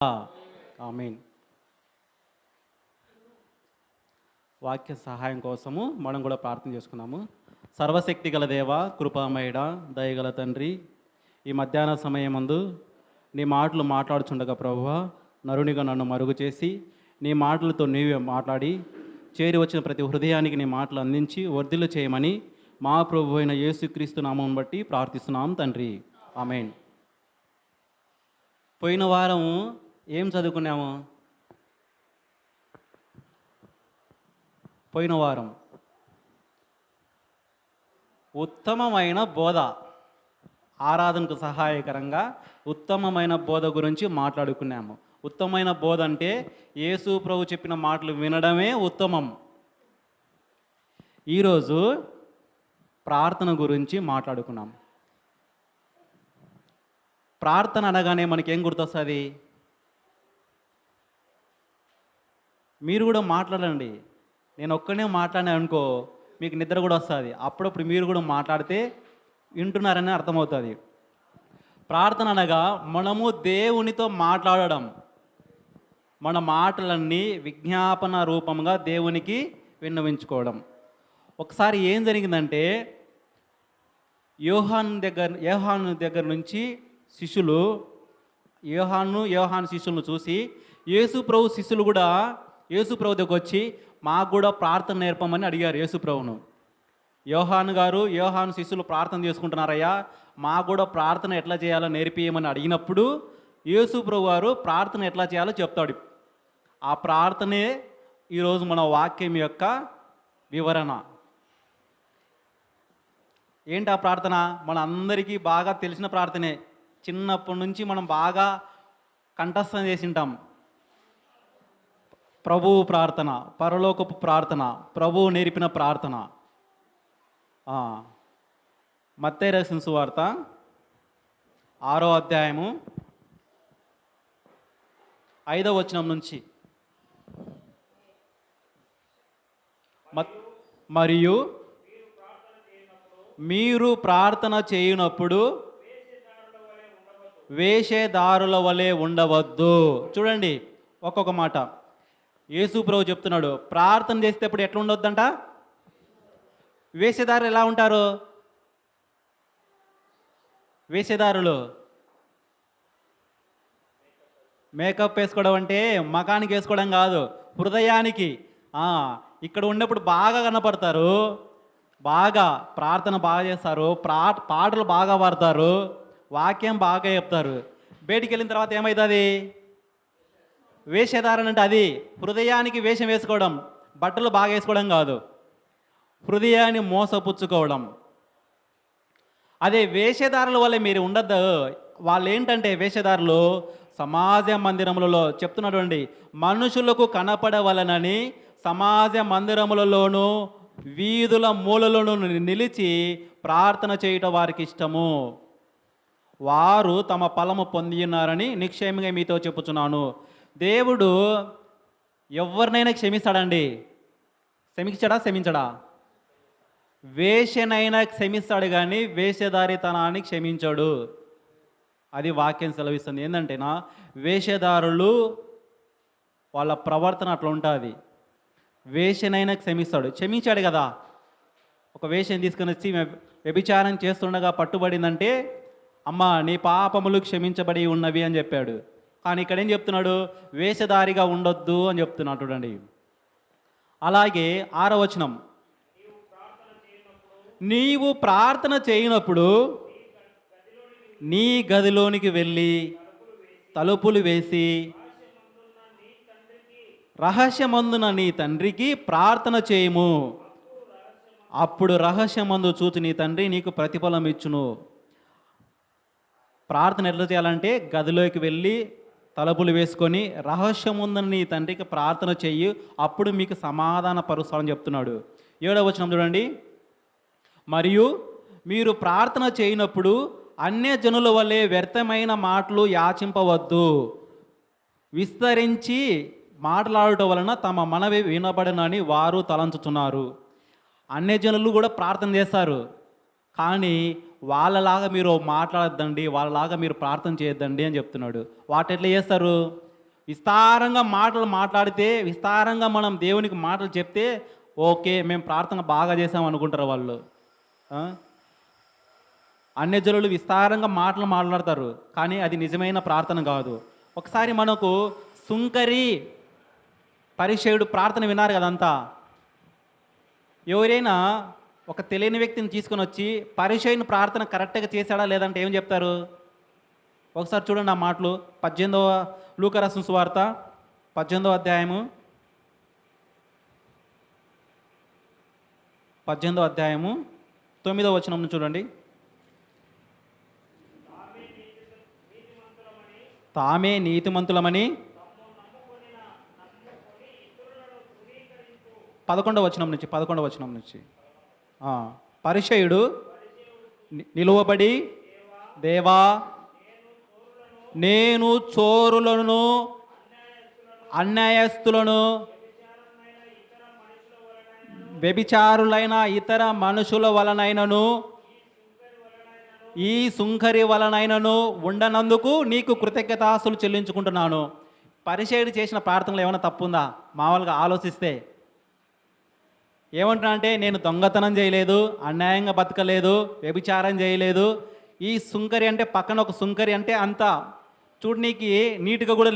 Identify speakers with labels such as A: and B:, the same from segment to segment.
A: ఆమేన్. వాక్య సహాయం కోసము మనం కూడా ప్రార్థన చేసుకున్నాము. సర్వశక్తి గల దేవ, కృపామయుడ, దయగల తండ్రి, ఈ మధ్యాహ్న సమయమందు నీ మాటలు మాట్లాడుచుండగా ప్రభువా, నరునిగా నన్ను మరుగు చేసి నీ మాటలతో నీవే మాట్లాడి చేరి వచ్చిన ప్రతి హృదయానికి నీ మాటలు అందించి వర్ధిల్లు చేయమని మా ప్రభు అయిన యేసుక్రీస్తు నామం బట్టి ప్రార్థిస్తున్నాం తండ్రి. ఆమేన్. పోయిన వారం ఏం చదువుకున్నాము? పోయిన వారం ఉత్తమమైన బోధ, ఆరాధనకు సహాయకరంగా ఉత్తమమైన బోధ గురించి మాట్లాడుకున్నాము. ఉత్తమమైన బోధ అంటే యేసు ప్రభు చెప్పిన మాటలు వినడమే ఉత్తమం. ఈరోజు ప్రార్థన గురించి మాట్లాడుకున్నాం. ప్రార్థన అనగానే మనకేం గుర్తొస్తుంది? మీరు కూడా మాట్లాడండి. నేను ఒక్కనే మాట్లాడినా అనుకో, మీకు నిద్ర కూడా వస్తుంది. అప్పుడప్పుడు మీరు కూడా మాట్లాడితే వింటున్నారని అర్థమవుతుంది. ప్రార్థన అనగా మనము దేవునితో మాట్లాడడం, మన మాటలన్నీ విజ్ఞాపన రూపంగా దేవునికి విన్నవించుకోవడం. ఒకసారి ఏం జరిగిందంటే, యోహాను దగ్గర నుంచి శిష్యులు యోహాను శిష్యులను చూసి యేసు ప్రభు శిష్యులు కూడా యేసు ప్రభు దగ్గరకు వచ్చి మాకు కూడా ప్రార్థన నేర్పమని అడిగారు యేసు ప్రభును. యోహాను శిష్యులు ప్రార్థన చేసుకుంటున్నారయ్యా, మాకు కూడా ప్రార్థన ఎట్లా చేయాలో నేర్పియమని అడిగినప్పుడు యేసు ప్రభు వారు ప్రార్థన ఎట్లా చేయాలో చెప్తాడు. ఆ ప్రార్థనే ఈరోజు మన వాక్యం యొక్క వివరణ. ఏంటి ఆ ప్రార్థన? మన అందరికీ బాగా తెలిసిన ప్రార్థనే. చిన్నప్పటి నుంచి మనం బాగా కంఠస్థం చేసి ఉంటాం. ప్రభువు ప్రార్థన, పరలోకపు ప్రార్థన, ప్రభువు నేర్పిన ప్రార్థన. మత్తయి రాసిన సువార్త 6వ అధ్యాయము 5వ వచనం నుంచి. మరియు మీరు ప్రార్థన చేయునప్పుడు వేషధారుల వలె ఉండవద్దు. చూడండి, ఒక్కొక్క మాట యేసు ప్రభు చెప్తున్నాడు. ప్రార్థన చేసేటప్పుడు ఎట్లా ఉండొద్దంట? వేషధారులు ఎలా ఉంటారు? వేషధారులు మేకప్ వేసుకోవడం అంటే మకానికి వేసుకోవడం కాదు, హృదయానికి. ఇక్కడ ఉన్నప్పుడు బాగా కనపడతారు, బాగా ప్రార్థన బాగా చేస్తారు, పాటలు బాగా పాడతారు, వాక్యం బాగా చెప్తారు. బయటికి వెళ్ళిన తర్వాత ఏమవుతుంది? వేషధారణ అంటే అది హృదయానికి వేషం వేసుకోవడం, బట్టలు బాగా వేసుకోవడం కాదు, హృదయాన్ని మోసపుచ్చుకోవడం. అదే వేషధారుల వల్ల మీరు ఉండద్దు. వాళ్ళు ఏంటంటే వేషధారులు సమాజ మందిరములలో చెప్తున్నటువంటి మనుషులకు కనపడవలనని సమాజ మందిరములలోనూ వీధుల మూలలోనూ నిలిచి ప్రార్థన చేయటం వారికి ఇష్టము. వారు తమ ఫలము పొంది ఉన్నారని నిశ్చయంగా మీతో చెప్పుచున్నాను. దేవుడు ఎవరినైనా క్షమిస్తాడండి. క్షమించడా? వేషనైనా క్షమిస్తాడు, కానీ వేషధారితనాన్ని క్షమించాడు. అది వాక్యం సెలవిస్తుంది. ఏంటంటేనా, వేషధారులు వాళ్ళ ప్రవర్తన అట్లా ఉంటుంది. వేషనైనా క్షమించాడు కదా. ఒక వేషం తీసుకుని వచ్చి వ్యభిచారం చేస్తుండగా పట్టుబడిందంటే, అమ్మ నీ పాపములు క్షమించబడి ఉన్నవి అని చెప్పాడు. కానీ ఇక్కడ ఏం చెప్తున్నాడు? వేషధారిగా ఉండొద్దు అని చెప్తున్నాడు. చూడండి. అలాగే 6వ వచనం, నీవు ప్రార్థన చేయనప్పుడు నీ గదిలోనికి వెళ్ళి తలుపులు వేసి రహస్యమందున నీ తండ్రికి ప్రార్థన చేయము. అప్పుడు రహస్యమందు చూచి నీ తండ్రి నీకు ప్రతిఫలం ఇచ్చును. ప్రార్థన ఎట్లా చేయాలంటే గదిలోకి వెళ్ళి తలుపులు వేసుకొని రహస్యముందని నీ తండ్రికి ప్రార్థన చెయ్యి, అప్పుడు మీకు సమాధాన పరుస్తానని చెప్తున్నాడు. 7వ వచనం చూడండి. మరియు మీరు ప్రార్థన చేయనప్పుడు అన్యజనుల వలె వ్యర్థమైన మాటలు యాచింపవద్దు. విస్తరించి మాట్లాడటం వలన తమ మనవి వినబడనని వారు తలంచుతున్నారు. అన్యజనులు కూడా ప్రార్థన చేస్తారు, కానీ వాళ్ళలాగా మీరు మాట్లాడద్దండి, వాళ్ళలాగా మీరు ప్రార్థన చేయొద్దండి అని చెప్తున్నాడు. వాటి ఎట్లా చేస్తారు? విస్తారంగా మాటలు మాట్లాడితే, విస్తారంగా మనం దేవునికి మాటలు చెప్తే, ఓకే మేము ప్రార్థన బాగా చేసాం అనుకుంటారు వాళ్ళు. ఆ? అన్యజనులు విస్తారంగా మాటలు మాట్లాడతారు, కానీ అది నిజమైన ప్రార్థన కాదు. ఒకసారి మనకు సుంకరి పరిచయుడు ప్రార్థన విన్నారు కదంతా. ఎవరైనా ఒక తెలియని వ్యక్తిని తీసుకొని వచ్చి పరిచయుని ప్రార్థన కరెక్ట్గా చేశాడా లేదంటే ఏం చెప్తారు? ఒకసారి చూడండి ఆ మాటలు. 18వ లూకా రాసిన సువార్త 18వ అధ్యాయము 9వ వచనం చూడండి. తామే నీతిమంతులమని 11వ వచనం నుంచి పరిచయుడు నిలువబడి, దేవా నేను చోరులను, అన్యాయస్తులను, వ్యభిచారులైన ఇతర మనుషుల వలనైనను, ఈ సుంకరి వలనైనను ఉండనందుకు నీకు కృతజ్ఞతాస్తులు చెల్లించుకుంటున్నాను. పరిచయుడు చేసిన ప్రార్థనలు ఏమైనా తప్పుందా? మామూలుగా ఆలోచిస్తే ఏమంటున్నా అంటే, నేను దొంగతనం చేయలేదు, అన్యాయంగా బతకలేదు, వ్యభిచారం చేయలేదు. ఈ సుంకరి అంటే పక్కన ఒక సుంకరి అంటే అంత చూడనీకి నీట్గా కూడా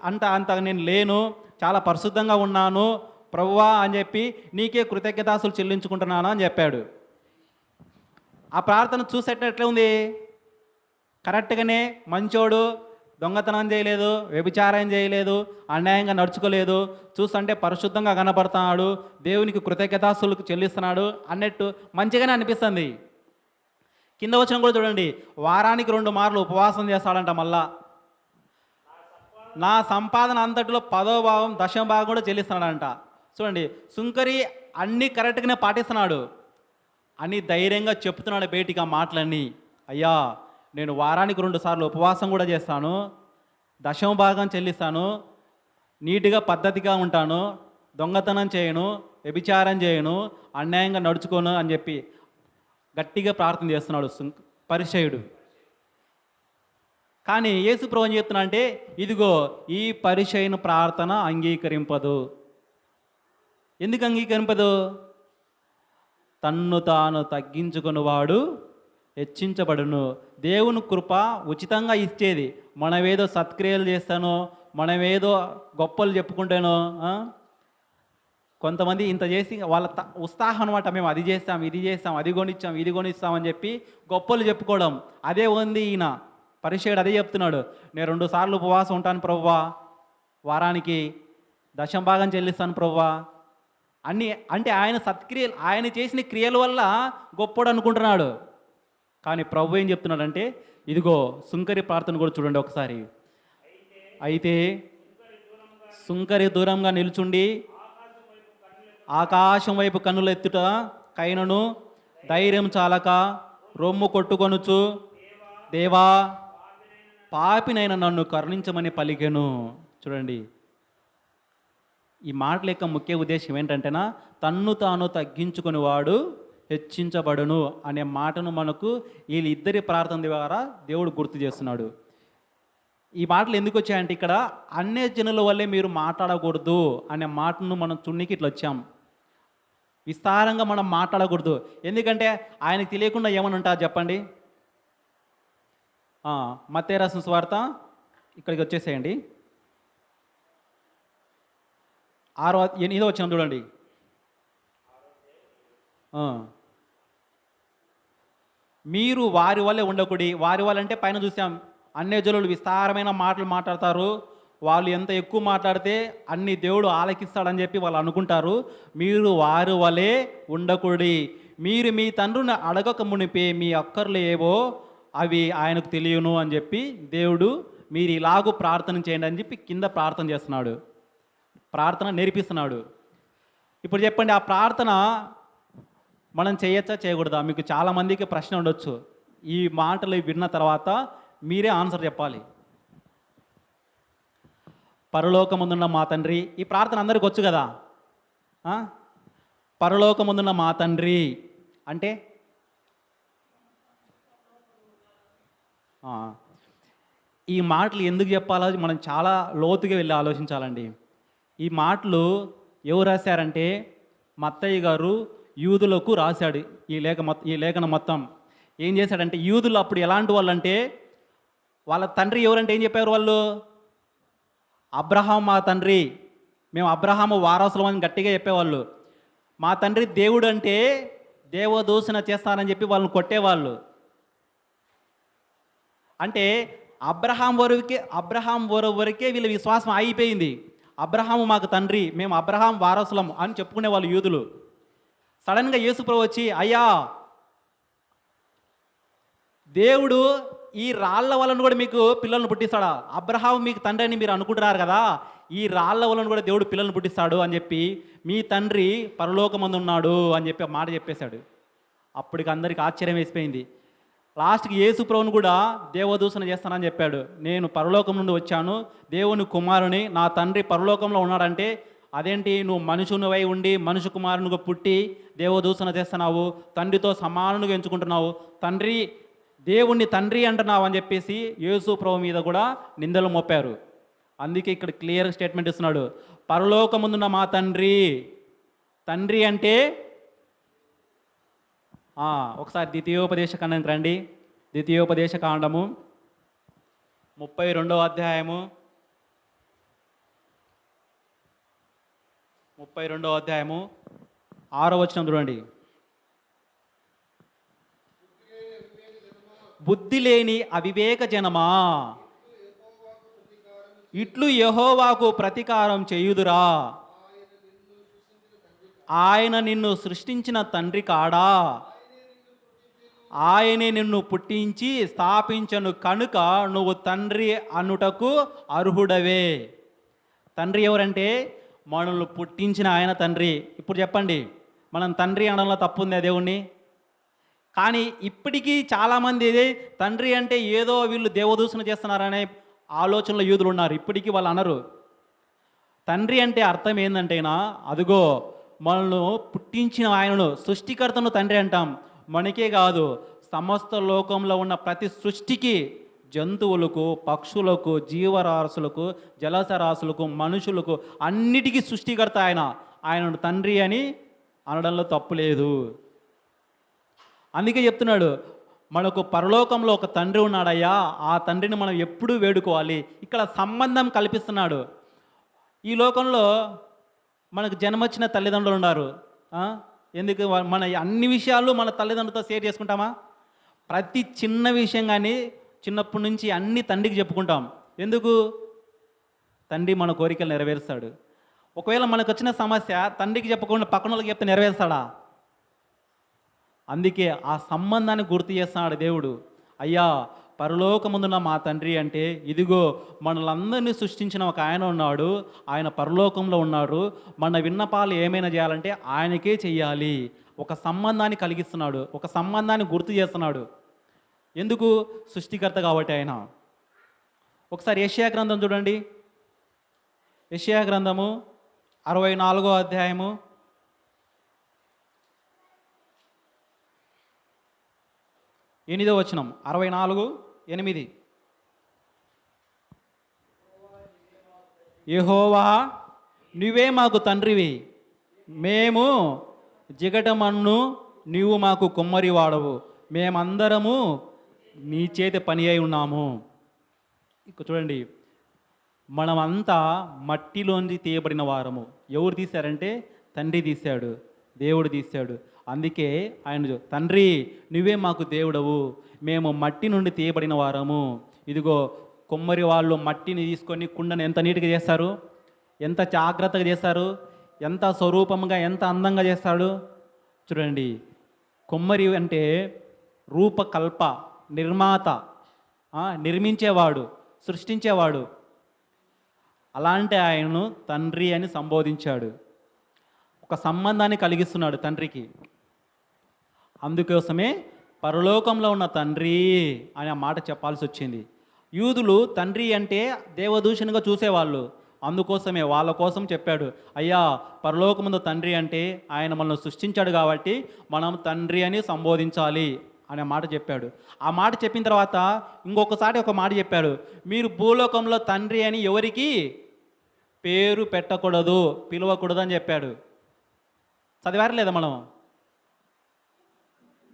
A: అంత నేను లేను, చాలా పరిశుద్ధంగా ఉన్నాను ప్రభువా అని చెప్పి నీకే కృతజ్ఞతాస్తులు చెల్లించుకుంటున్నాను అని చెప్పాడు. ఆ ప్రార్థన చూసేటట్లే ఉంది. కరెక్ట్గానే మంచోడు, దొంగతనం చేయలేదు, వ్యభిచారం చేయలేదు, అన్యాయంగా నడుచుకోలేదు, చూస్తుంటే పరిశుద్ధంగా కనపడుతున్నాడు, దేవునికి కృతజ్ఞతాస్తులకు చెల్లిస్తున్నాడు అన్నట్టు మంచిగానే అనిపిస్తుంది. కింద వచనం కూడా చూడండి, వారానికి 2 మార్లు ఉపవాసం చేస్తాడంట. మళ్ళా నా సంపాదన అంతటిలో 10వ భాగం 10వ భాగం కూడా చెల్లిస్తున్నాడంట. చూడండి, సుంకరి అన్నీ కరెక్ట్గానే పాటిస్తున్నాడు అని ధైర్యంగా చెప్తున్నాడు బయటికి ఆ మాటలన్నీ. అయ్యా నేను వారానికి 2 సార్లు ఉపవాసం కూడా చేస్తాను, 10వ భాగం చెల్లిస్తాను, నీట్గా పద్ధతిగా ఉంటాను, దొంగతనం చేయను, వ్యభిచారం చేయను, అన్యాయంగా నడుచుకోను అని చెప్పి గట్టిగా ప్రార్థన చేస్తున్నాడు పరిచయుడు. కానీ యేసు ప్రభువు ఏం చెప్తున్నా అంటే, ఇదిగో ఈ పరిచయుని ప్రార్థన అంగీకరింపదు. ఎందుకు అంగీకరింపదు? తన్ను తాను తగ్గించుకునేవాడు హెచ్చించబడును. దేవుని కృప ఉచితంగా ఇచ్చేది. మనమేదో సత్క్రియలు చేస్తానో, మనమేదో గొప్పలు చెప్పుకుంటానో, కొంతమంది ఇంత చేసి వాళ్ళ ఉత్సాహం అనమాట, మేము అది చేస్తాం, ఇది చేస్తాం, అది కొనిచ్చాం, ఇది కొనిస్తామని చెప్పి గొప్పలు చెప్పుకోవడం. అదే ఉంది ఈయన పరిచయుడు అదే చెప్తున్నాడు. నేను 2 సార్లు ఉపవాసం ఉంటాను ప్రభువా, వారానికి 10వ భాగం చెల్లిస్తాను ప్రభువా అన్నీ. అంటే ఆయన సత్క్రియలు, ఆయన చేసిన క్రియల వల్ల గొప్పడు అనుకుంటున్నాడు. కానీ ప్రభు ఏం చెప్తున్నాడంటే, ఇదిగో సుంకరి ప్రార్థన కూడా చూడండి ఒకసారి. అయితే సుంకరి దూరంగా నిల్చుండి ఆకాశం వైపు కన్నులు ఎత్తుట కైనను ధైర్యం చాలక రొమ్ము కొట్టుకొనుచు, దేవా పాపినైన నన్ను కరుణించమని పలికెను. చూడండి, ఈ మాటల యొక్క ముఖ్య ఉద్దేశం ఏంటంటేనా, తన్ను తాను తగ్గించుకుని వాడు హెచ్చించబడును అనే మాటను మనకు వీళ్ళిద్దరి ప్రార్థన ద్వారా దేవుడు గుర్తు చేస్తున్నాడు. ఈ మాటలు ఎందుకు వచ్చాయంటే, ఇక్కడ అన్య జనుల వల్లే మీరు మాట్లాడకూడదు అనే మాటను మనం చున్నీకి ఇట్లా వచ్చాం. విస్తారంగా మనం మాట్లాడకూడదు. ఎందుకంటే ఆయనకు తెలియకుండా ఏమని ఉంటా చెప్పండి. మత్తయి రాసిన సువార్త ఇక్కడికి వచ్చేసేయండి. 8వ వచనం చూడండి. మీరు వారి వల్లే ఉండకూడి. వారి వాళ్ళంటే పైన చూసాం, అన్యజనులు విస్తారమైన మాటలు మాట్లాడతారు, వాళ్ళు ఎంత ఎక్కువ మాట్లాడితే అన్ని దేవుడు ఆలకిస్తాడని చెప్పి వాళ్ళు అనుకుంటారు. మీరు వారి వలె ఉండకూడి. మీరు మీ తండ్రిని అడగక మునిపే మీ అక్కర్లు ఏవో అవి ఆయనకు తెలియను అని చెప్పి దేవుడు మీరు ఇలాగూ ప్రార్థన చేయండి అని చెప్పి కింద ప్రార్థన చేస్తున్నాడు, ప్రార్థన నేర్పిస్తున్నాడు. ఇప్పుడు చెప్పండి, ఆ ప్రార్థన మనం చేయొచ్చా చేయకూడదా? మీకు చాలామందికి ప్రశ్న ఉండొచ్చు. ఈ మాటలు విన్న తర్వాత మీరే ఆన్సర్ చెప్పాలి. పరలోకమందున్న మా తండ్రి, ఈ ప్రార్థన అందరికి వచ్చు కదా. పరలోకమందున్న మా తండ్రి అంటే ఈ మాటలు ఎందుకు చెప్పాలో మనం చాలా లోతుగా వెళ్ళి ఆలోచించాలండి. ఈ మాటలు ఎవరు రాశారంటే మత్తయ్య గారు యూదులకు రాశాడు. ఈ లేఖనం మొత్తం ఏం చేశాడంటే, యూదులు అప్పుడు ఎలాంటి వాళ్ళంటే, వాళ్ళ తండ్రి ఎవరంటే ఏం చెప్పారు వాళ్ళు? అబ్రహాం మా తండ్రి, మేము అబ్రహాము వారసులం అని గట్టిగా చెప్పేవాళ్ళు. మా తండ్రి దేవుడు అంటే దేవదూషణ చేస్తానని చెప్పి వాళ్ళని కొట్టేవాళ్ళు. అంటే అబ్రహాం వరకే వీళ్ళ విశ్వాసం అయిపోయింది. అబ్రహాము మాకు తండ్రి, మేము అబ్రహాం వారసులం అని చెప్పుకునే వాళ్ళు యూదులు. సడన్గా యేసుప్రభు వచ్చి, అయ్యా దేవుడు ఈ రాళ్ల వలన కూడా మీకు పిల్లలను పుట్టిస్తాడా? అబ్రహాం మీకు తండ్రి అని మీరు అనుకుంటున్నారు కదా, ఈ రాళ్ల వలన కూడా దేవుడు పిల్లలను పుట్టిస్తాడు అని చెప్పి, మీ తండ్రి పరలోకమందు ఉన్నాడు అని చెప్పి మాట చెప్పేశాడు. అప్పటికి అందరికి ఆశ్చర్యం వేసిపోయింది. లాస్ట్కి యేసుప్రభుని కూడా దేవదూషణ చేస్తానని చెప్పాడు. నేను పరలోకం నుండి వచ్చాను, దేవుని కుమారుని, నా తండ్రి పరలోకంలో ఉన్నాడంటే అదేంటి, నువ్వు మనుషునివై ఉండి మనుషు కుమారునిగా పుట్టి దేవదూషణ చేస్తున్నావు, తండ్రితో సమానుగా ఎంచుకుంటున్నావు, దేవుణ్ణి తండ్రి అంటున్నావు అని చెప్పేసి యేసుప్రభు మీద కూడా నిందలు మోపారు. అందుకే ఇక్కడ క్లియర్ స్టేట్మెంట్ ఇస్తున్నాడు, పరలోకముందున్న మా తండ్రి. తండ్రి అంటే ఒకసారి ద్వితీయోపదేశ కాండానికి రండి. ద్వితీయోపదేశ కాండము 32వ అధ్యాయము 6వ వచనం చూడండి. బుద్ధి లేని అవివేక జనమా, ఇట్లు యెహోవాకు ప్రతీకారం చేయుదురా, ఆయన నిన్ను సృష్టించిన తండ్రి కాడా, ఆయనే నిన్ను పుట్టించి స్థాపించను కనుక నువ్వు తండ్రి అనుటకు అర్హుడవే. తండ్రి ఎవరంటే మనల్ని పుట్టించిన ఆయన తండ్రి. ఇప్పుడు చెప్పండి, మనం తండ్రి అనడంలో తప్పు ఉంది దేవుణ్ణి? కానీ ఇప్పటికీ చాలామంది తండ్రి అంటే ఏదో వీళ్ళు దేవదూషణ చేస్తున్నారనే ఆలోచనలో యూదులు ఉన్నారు. ఇప్పటికీ వాళ్ళు అనరు. తండ్రి అంటే అర్థం ఏంటంటేనా, అదిగో మనల్ని పుట్టించిన ఆయనను, సృష్టికర్తను తండ్రి అంటాం. మనకే కాదు, సమస్త లోకంలో ఉన్న ప్రతి సృష్టికి, జంతువులకు, పక్షులకు, జీవరాశులకు, జలచరాశులకు, మనుషులకు, అన్నిటికీ సృష్టికర్త ఆయనను తండ్రి అని అనడంలో తప్పు లేదు. అందుకే చెప్తున్నాడు, మనకు పరలోకంలో ఒక తండ్రి ఉన్నాడయ్యా, ఆ తండ్రిని మనం ఎప్పుడూ వేడుకోవాలి. ఇక్కడ సంబంధం కల్పిస్తున్నాడు. ఈ లోకంలో మనకు జన్మొచ్చిన తల్లిదండ్రులు ఉన్నారు. ఎందుకు మన అన్ని విషయాలు మన తల్లిదండ్రులతో షేర్ చేసుకుంటామా? ప్రతి చిన్న విషయం కానీ చిన్నప్పటి నుంచి అన్ని తండ్రికి చెప్పుకుంటాం. ఎందుకు? తండ్రి మన కోరికలు నెరవేరుస్తాడు. ఒకవేళ మనకు వచ్చిన సమస్య తండ్రికి చెప్పకుండా పక్కన వాళ్ళకి చెప్తే నెరవేరుస్తాడా? అందుకే ఆ సంబంధాన్ని గుర్తు చేస్తున్నాడు దేవుడు. అయ్యా పరలోకముందున్న మా తండ్రి అంటే, ఇదిగో మనలందరినీ సృష్టించిన ఒక ఆయన ఉన్నాడు, ఆయన పరలోకంలో ఉన్నాడు, మన విన్నపాలు ఏమైనా చేయాలంటే ఆయనకే చెయ్యాలి. ఒక సంబంధాన్ని కలిగిస్తున్నాడు, ఒక సంబంధాన్ని గుర్తు చేస్తున్నాడు. ఎందుకు? సృష్టికర్త కాబట్టి ఆయన. ఒకసారి యెషయా గ్రంథం చూడండి. యెషయా గ్రంథము 64వ అధ్యాయము 8వ వచనం. 64:8. యెహోవా నువ్వే మాకు తండ్రివి, మేము జిగటమన్ను, నీవు మాకు కుమ్మరి వాడవు, మేమందరము నీ చేతి పని అయి ఉన్నాము. ఇక చూడండి, మనమంతా మట్టిలోంచి తీయబడిన వారము. ఎవరు తీశారంటే తండ్రి తీశాడు, దేవుడు తీశాడు. అందుకే ఆయన తండ్రి నువ్వే మాకు దేవుడవు, మేము మట్టి నుండి తీయబడిన వారము. ఇదిగో కుమ్మరి వాళ్ళు మట్టిని తీసుకొని కుండను ఎంత నీట్గా చేస్తారు, ఎంత జాగ్రత్తగా చేస్తారు, ఎంత స్వరూపంగా, ఎంత అందంగా చేస్తాడు. చూడండి, కుమ్మరి అంటే రూపకల్ప, నిర్మాత, నిర్మించేవాడు, సృష్టించేవాడు. అలాంటి ఆయనను తండ్రి అని సంబోధించాడు. ఒక సంబంధాన్ని కలిగిస్తున్నాడు తండ్రికి. అందుకోసమే పరలోకంలో ఉన్న తండ్రి అనే మాట చెప్పాల్సి వచ్చింది. యూదులు తండ్రి అంటే దేవదూషణగా చూసేవాళ్ళు. అందుకోసమే వాళ్ళ కోసం చెప్పాడు, అయ్యా పరలోకముందు తండ్రి అంటే ఆయన మనల్ని సృష్టించాడు కాబట్టి మనం తండ్రి అని సంబోధించాలి. అనే మాట చెప్పాడు. ఆ మాట చెప్పిన తర్వాత ఇంకొకసారి ఒక మాట చెప్పాడు, మీరు భూలోకంలో తండ్రి అని ఎవరికి పేరు పెట్టకూడదు, పిలవకూడదు అని చెప్పాడు. చదివారు లేదా మనం?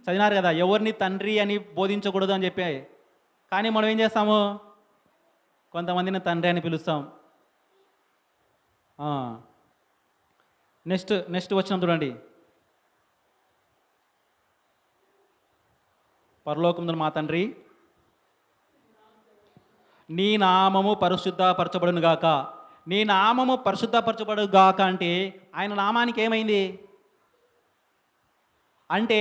A: చదివినారు కదా, ఎవరిని తండ్రి అని బోధించకూడదు అని చెప్పి. కానీ మనం ఏం చేస్తాము, కొంతమందిని తండ్రి అని పిలుస్తాం. నెక్స్ట్ వచ్చిన చూడండి. పరలోకమున మా తండ్రి, నీ నామము పరిశుద్ధపరచబడును గాక. నీ నామము పరిశుద్ధపరచబడు గాక అంటే ఆయన నామానికి ఏమైంది అంటే,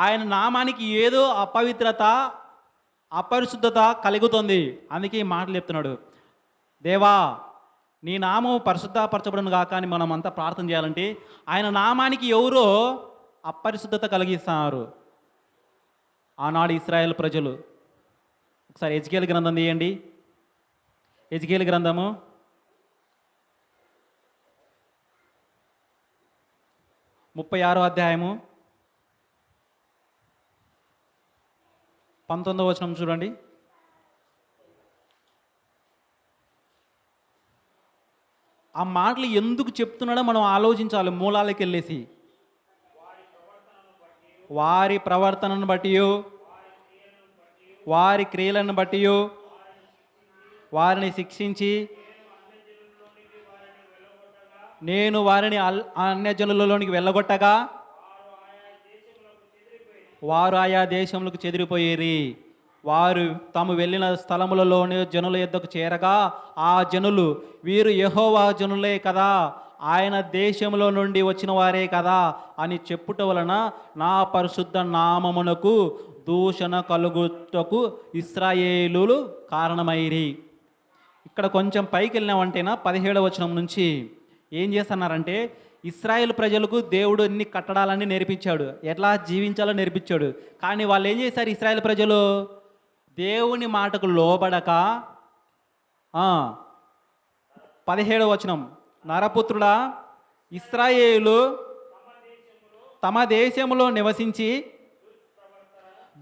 A: ఆయన నామానికి ఏదో అపవిత్రత, అపరిశుద్ధత కలుగుతుంది. అందుకే ఈ మాటలు చెప్తున్నాడు. దేవా, నీ నామం పరిశుద్ధపరచబడును గాక అని మనం అంతా ప్రార్థన చేయాలంటే, ఆయన నామానికి ఎవరో అపరిశుద్ధత కలిగిస్తున్నారు ఆనాడు ఇశ్రాయేల్ ప్రజలు. ఒకసారి హెజ్కేలు గ్రంథం తీయండి. హెజ్కేలు గ్రంథము 36వ అధ్యాయము 19వ వచనం చూడండి. ఆ మాటలు ఎందుకు చెప్తున్నాడో మనం ఆలోచించాలి. మూలాలకు వెళ్ళేసి వారి ప్రవర్తనను బట్టి, వారి క్రియలను బట్టి వారిని శిక్షించి, నేను వారిని అన్యజనులలోనికి వెళ్ళగొట్టగా వారు ఆయా దేశములకు చెదిరిపోయేరి. వారు తాము వెళ్ళిన స్థలములలోని జనుల యొద్దకు చేరగా ఆ జనులు, వీరు యెహోవా జనులే కదా, ఆయన దేశంలో నుండి వచ్చిన వారే కదా అని చెప్పుట వలన నా పరిశుద్ధ నామమునకు దూషణ కలుగుటకు ఇశ్రాయేలులు కారణమైరి. ఇక్కడ కొంచెం పైకి వెళ్ళినామంటేనా 17వ వచనం నుంచి ఏం చేస్తున్నారంటే, ఇశ్రాయేల్ ప్రజలకు దేవుడు ఎన్ని కట్టడాలన్నీ నేర్పించాడు, ఎట్లా జీవించాలో నేర్పించాడు. కానీ వాళ్ళు ఏం చేశారు, ఇశ్రాయేల్ ప్రజలు దేవుని మాటకు లోబడక 17వ వచనం, నరపుత్రుడా, ఇశ్రాయేలు తమ దేశంలో నివసించి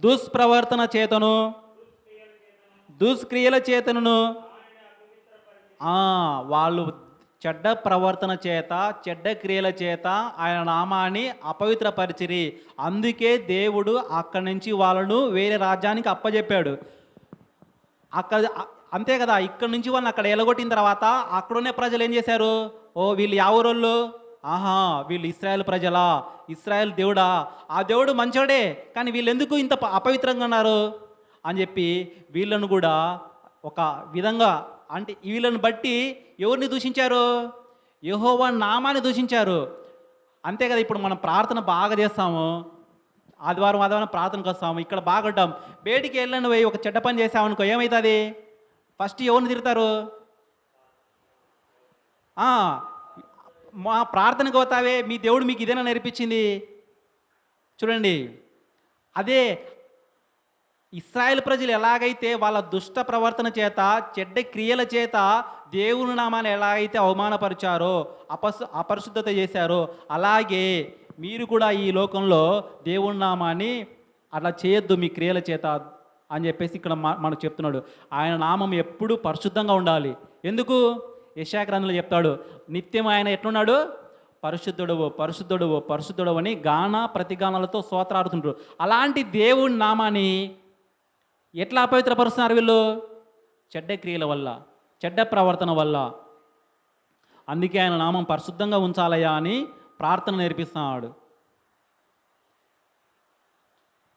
A: దుష్ప్రవర్తన చేతను దుష్క్రియల చేతను వాళ్ళు చెడ్డ ప్రవర్తన చేత, చెడ్డ క్రియల చేత ఆయన నామాన్ని అపవిత్రపరిచిరి. అందుకే దేవుడు అక్కడి నుంచి వాళ్ళను వేరే రాజ్యానికి అప్పచెప్పాడు. అంతే కదా, ఇక్కడ నుంచి వాళ్ళని అక్కడ ఎలగొట్టిన తర్వాత అక్కడున్న ప్రజలు ఏం చేశారు, వీళ్ళు యావరోళ్ళు, వీళ్ళు ఇశ్రాయేల్ ప్రజలా, ఇశ్రాయేల్ దేవుడా, ఆ దేవుడు మంచోడే, కానీ వీళ్ళు ఎందుకు ఇంత అపవిత్రంగా ఉన్నారు అని చెప్పి వీళ్ళను కూడా ఒక విధంగా, అంటే వీళ్ళని బట్టి ఎవరిని దూషించారు, యెహోవా నామాన్ని దూషించారు. అంతే కదా, ఇప్పుడు మనం ప్రార్థన బాగా చేస్తాము, ఆదివారం ప్రార్థనకు వస్తాము, ఇక్కడ బాగుంటాం. బయటికి వెళ్ళని పోయి ఒక చెడ్డ పని చేసామనుకో, ఏమవుతుంది, ఫస్ట్ ఎవరిని తిడతారు, మా ప్రార్థనకు పోతావే, మీ దేవుడు మీకు ఇదేనా నేర్పించింది. చూడండి, అదే ఇశ్రాయేల్ ప్రజలు ఎలాగైతే వాళ్ళ దుష్ట ప్రవర్తన చేత, చెడ్డ క్రియల చేత దేవుని నామాన్ని ఎలాగైతే అవమానపరిచారో, అపరిశుద్ధత చేశారో, అలాగే మీరు కూడా ఈ లోకంలో దేవుని నామాన్ని అలా చేయొద్దు మీ క్రియల చేత అని చెప్పేసి ఇక్కడ మనకు చెప్తున్నాడు. ఆయన నామం ఎప్పుడూ పరిశుద్ధంగా ఉండాలి. ఎందుకు, యెషయా గ్రంథంలో చెప్తాడు, నిత్యం ఆయన ఎట్లున్నాడు, పరిశుద్ధుడవు పరిశుద్ధుడవు పరిశుద్ధుడవు అని గాన ప్రతిగానాలతో స్తోత్రాడుతుంటారు. అలాంటి దేవుని నామాన్ని ఎట్లా అపవిత్రపరుస్తున్నారు వీళ్ళు, చెడ్డ క్రియల వల్ల, చెడ్డ ప్రవర్తన వల్ల. అందుకే ఆయన నామం పరిశుద్ధంగా ఉంచాలయ్యా అని ప్రార్థన నేర్పిస్తున్నాడు.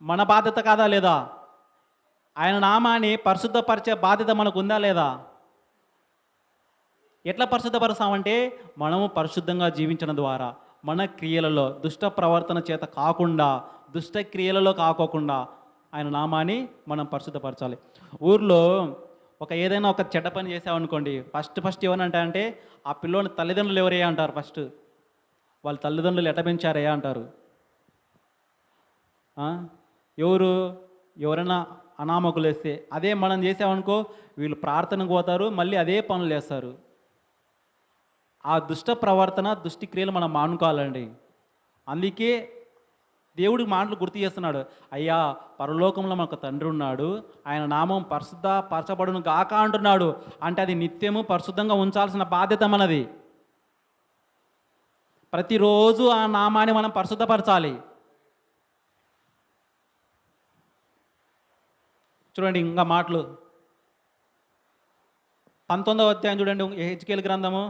A: మన బాధ్యత కాదా లేదా, ఆయన నామాన్ని పరిశుద్ధపరిచే బాధ్యత మనకు ఉందా లేదా. ఎట్లా పరిశుద్ధపరుస్తామంటే, మనము పరిశుద్ధంగా జీవించడం ద్వారా, మన క్రియలలో దుష్ట ప్రవర్తన చేత కాకుండా, దుష్ట క్రియలలో కాకోకుండా ఆయన నామాన్ని మనం పరిశుద్ధపరచాలి. ఊర్లో ఏదైనా ఒక చెడ్డ పని చేసామనుకోండి, ఫస్ట్ ఏమనంటే ఆ పిల్లోని తల్లిదండ్రులు ఎవరయ్యా అంటారు. ఫస్ట్ వాళ్ళ తల్లిదండ్రులు ఎట్ట పెంచారయ్యా అంటారు. ఎవరైనా అనామకులు వేస్తే, అదే మనం చేసామనుకో, వీళ్ళు ప్రార్థనకు పోతారు, మళ్ళీ అదే పనులు చేస్తారు. ఆ దుష్ట ప్రవర్తన, దుష్టి క్రియలు మనం మానుకోవాలండి. అందుకే దేవుడి మాటలు గుర్తు చేస్తున్నాడు. అయ్యా, పరలోకంలో మనకు తండ్రి ఉన్నాడు, ఆయన నామం పరిశుద్ధ పరచబడును గాక అంటున్నాడు. అంటే అది నిత్యము పరిశుద్ధంగా ఉంచాల్సిన బాధ్యత మనది. ప్రతిరోజు ఆ నామాన్ని మనం పరిశుద్ధపరచాలి. చూడండి ఇంకా మాటలు 19వ అధ్యాయం చూడండి, హెజ్కేలు గ్రంథము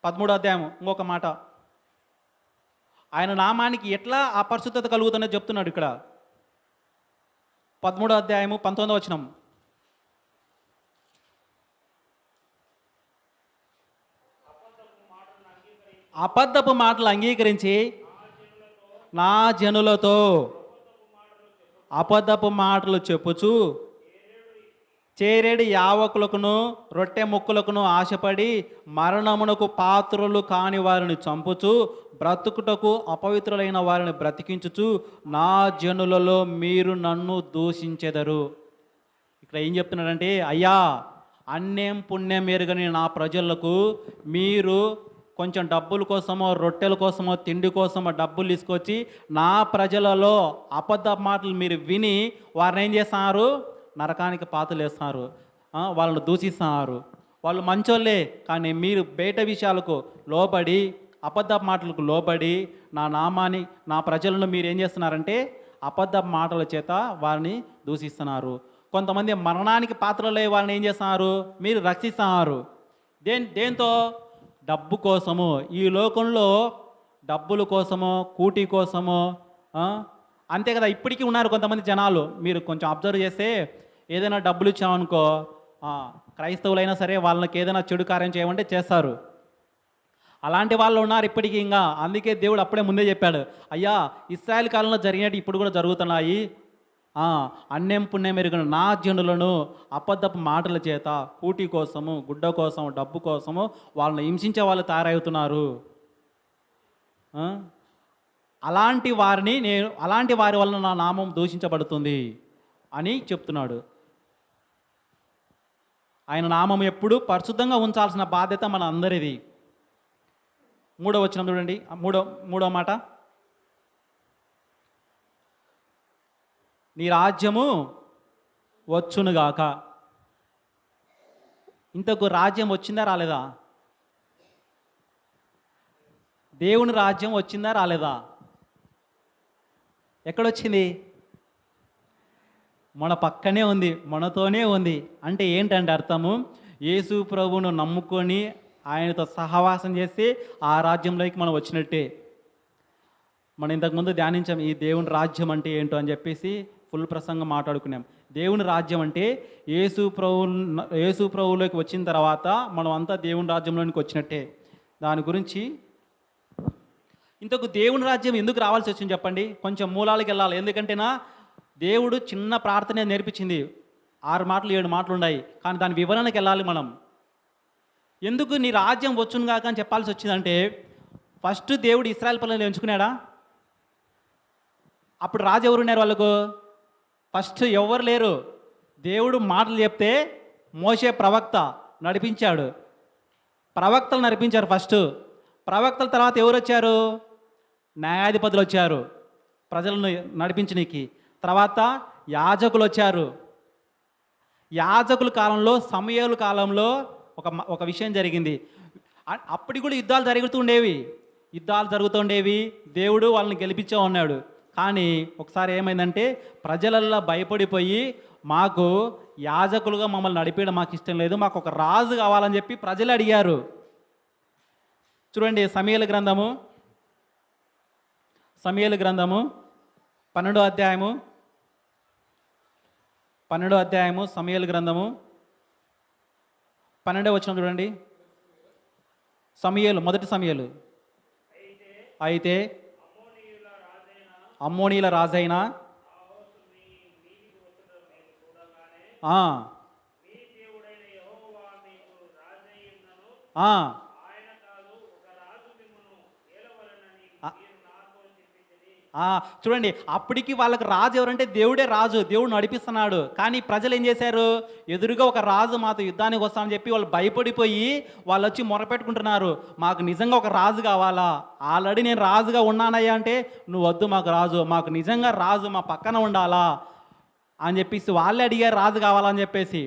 A: 13వ అధ్యాయము ఇంకొక మాట. ఆయన నామానికి ఎట్లా అపరిశుద్ధత కలుగుతుందో చెప్తున్నాడు ఇక్కడ. 13వ అధ్యాయము 19వ వచనం. అబద్ధపు మాటలు అంగీకరించి నా జనులతో అబద్ధపు మాటలు చెప్పుచు చేరేడు యావకులకును రొట్టె ముక్కలకును ఆశపడి మరణమునకు పాత్రులు కాని వారిని చంపుచు బ్రతుకుటకు అపవిత్రులైన వారిని బ్రతికించుచు నా జనులలో మీరు నన్ను దూషించెదరు. ఇక్కడ ఏం చెప్తున్నాడంటే, అయ్యా, అన్యం పుణ్యం ఎరుగని నా ప్రజలకు మీరు కొంచెం డబ్బుల కోసమో రొట్టెల కోసమో తిండి కోసమో డబ్బులు తీసుకొచ్చి నా ప్రజలలో అబద్ధ మాటలు మీరు విని వారిని ఏం చేస్తున్నారు? నరకానికి పాతలు వేస్తున్నారు, వాళ్ళను దూషిస్తున్నారు. వాళ్ళు మంచోళ్ళే, కానీ మీరు బయట విషయాలకు లోబడి అబద్ధ మాటలకు లోబడి నా నామాన్ని నా ప్రజలను మీరు ఏం చేస్తున్నారంటే అబద్ధ మాటల చేత వారిని దూషిస్తున్నారు. కొంతమంది మరణానికి పాత్రలే వాళ్ళని ఏం చేస్తున్నారు? మీరు రక్షిస్తున్నారు. దేంతో? డబ్బు కోసము. ఈ లోకంలో డబ్బుల కోసమో కూటి కోసమో, అంతే కదా. ఇప్పటికీ ఉన్నారు కొంతమంది జనాలు. మీరు కొంచెం అబ్జర్వ్ చేస్తే ఏదైనా డబ్బులు ఇచ్చామనుకో, క్రైస్తవులైనా సరే వాళ్ళకి ఏదైనా చెడు కార్యం చేయమంటే చేస్తారు. అలాంటి వాళ్ళు ఉన్నారు ఇప్పటికీ ఇంకా. అందుకే దేవుడు అప్పుడే ముందే చెప్పాడు, అయ్యా, ఇశ్రాయేల్ కాలంలో జరిగినట్టు ఇప్పుడు కూడా జరుగుతున్నాయి. అన్యం పుణ్యం ఎరుగని నా జనులను అబద్ధపు మాటల చేత కూటి కోసము గుడ్డ కోసము డబ్బు కోసము వాళ్ళని హింసించే వాళ్ళు తయారవుతున్నారు. అలాంటి వారి వలన నా నామం దూషించబడుతుంది అని చెప్తున్నాడు. ఆయన నామం ఎప్పుడు పరిశుద్ధంగా ఉంచాల్సిన బాధ్యత మన అందరిది. 3వ వచనం చూడండి, మూడో మాట. నీ రాజ్యము వచ్చునుగాక. ఇంతకు రాజ్యం వచ్చిందా రాలేదా? దేవుని రాజ్యం వచ్చిందా రాలేదా? ఎక్కడొచ్చింది? మన పక్కనే ఉంది, మనతోనే ఉంది. అంటే ఏంటంటే అర్థము, యేసు ప్రభువును నమ్ముకొని ఆయనతో సహవాసం చేసి ఆ రాజ్యంలోకి మనం వచ్చినట్టే. మనం ఇంతకుముందు ధ్యానించాం ఈ దేవుని రాజ్యం అంటే ఏంటో అని చెప్పేసి ఫుల్ ప్రసంగం మాట్లాడుకున్నాం. దేవుని రాజ్యం అంటే యేసు ప్రభువులోకి వచ్చిన తర్వాత మనం అంతా దేవుని రాజ్యంలోనికి వచ్చినట్టే. దాని గురించి ఇంతకు దేవుని రాజ్యం ఎందుకు రావాల్సి వచ్చింది చెప్పండి? కొంచెం మూలాలకు వెళ్ళాలి. ఎందుకంటేనా దేవుడు చిన్న ప్రార్థన నేర్పించింది. 6 మాటలు 7 మాటలు ఉన్నాయి, కానీ దాని వివరణకు వెళ్ళాలి మనం. ఎందుకు నీ రాజ్యం వచ్చును కాక అని చెప్పాల్సి వచ్చిందంటే, ఫస్ట్ దేవుడు ఇశ్రాయేల్ పిల్లల్ని ఎంచుకున్నాడా? అప్పుడు రాజు ఎవరున్నారు వాళ్ళకు? ఫస్ట్ ఎవరు లేరు. దేవుడు మాటలు చెప్తే మోషే ప్రవక్త నడిపించాడు. ప్రవక్తలు నడిపించారు ఫస్ట్. ప్రవక్తల తర్వాత ఎవరు వచ్చారు? న్యాయాధిపతులు వచ్చారు ప్రజలను నడిపించడానికి. తర్వాత యాజకులు వచ్చారు. యాజకుల కాలంలో, సమూయేలు కాలంలో ఒక విషయం జరిగింది. అప్పటికి కూడా యుద్ధాలు జరుగుతుండేవి. దేవుడు వాళ్ళని గెలిపించే ఉన్నాడు. కానీ ఒకసారి ఏమైందంటే ప్రజలల్లో భయపడిపోయి, మాకు యాజకులుగా మమ్మల్ని నడిపేయడం మాకు ఇష్టం లేదు, మాకు ఒక రాజు కావాలని చెప్పి ప్రజలు అడిగారు. చూడండి, సమూయేలు గ్రంథము 12వ అధ్యాయము సమూయేలు గ్రంథము 12వ వచనం చూడండి. మొదటి సమూయేలు. అయితే అమ్మోనీయుల రాజైన చూడండి, అప్పటికి వాళ్ళకి రాజు ఎవరంటే దేవుడే రాజు, దేవుడు నడిపిస్తున్నాడు. కానీ ప్రజలు ఏం చేశారు? ఎదురుగా ఒక రాజు మాతో యుద్ధానికి వస్తామని చెప్పి వాళ్ళు భయపడిపోయి వాళ్ళు వచ్చి మొరపెట్టుకుంటున్నారు, మాకు నిజంగా ఒక రాజు కావాలా, ఆల్రెడీ నేను రాజుగా ఉన్నానయ్యా అంటే, నువ్వు వద్దు మాకు రాజు, మాకు నిజంగా రాజు మా పక్కన ఉండాలా అని చెప్పేసి వాళ్ళే అడిగారు రాజు కావాలని చెప్పేసి.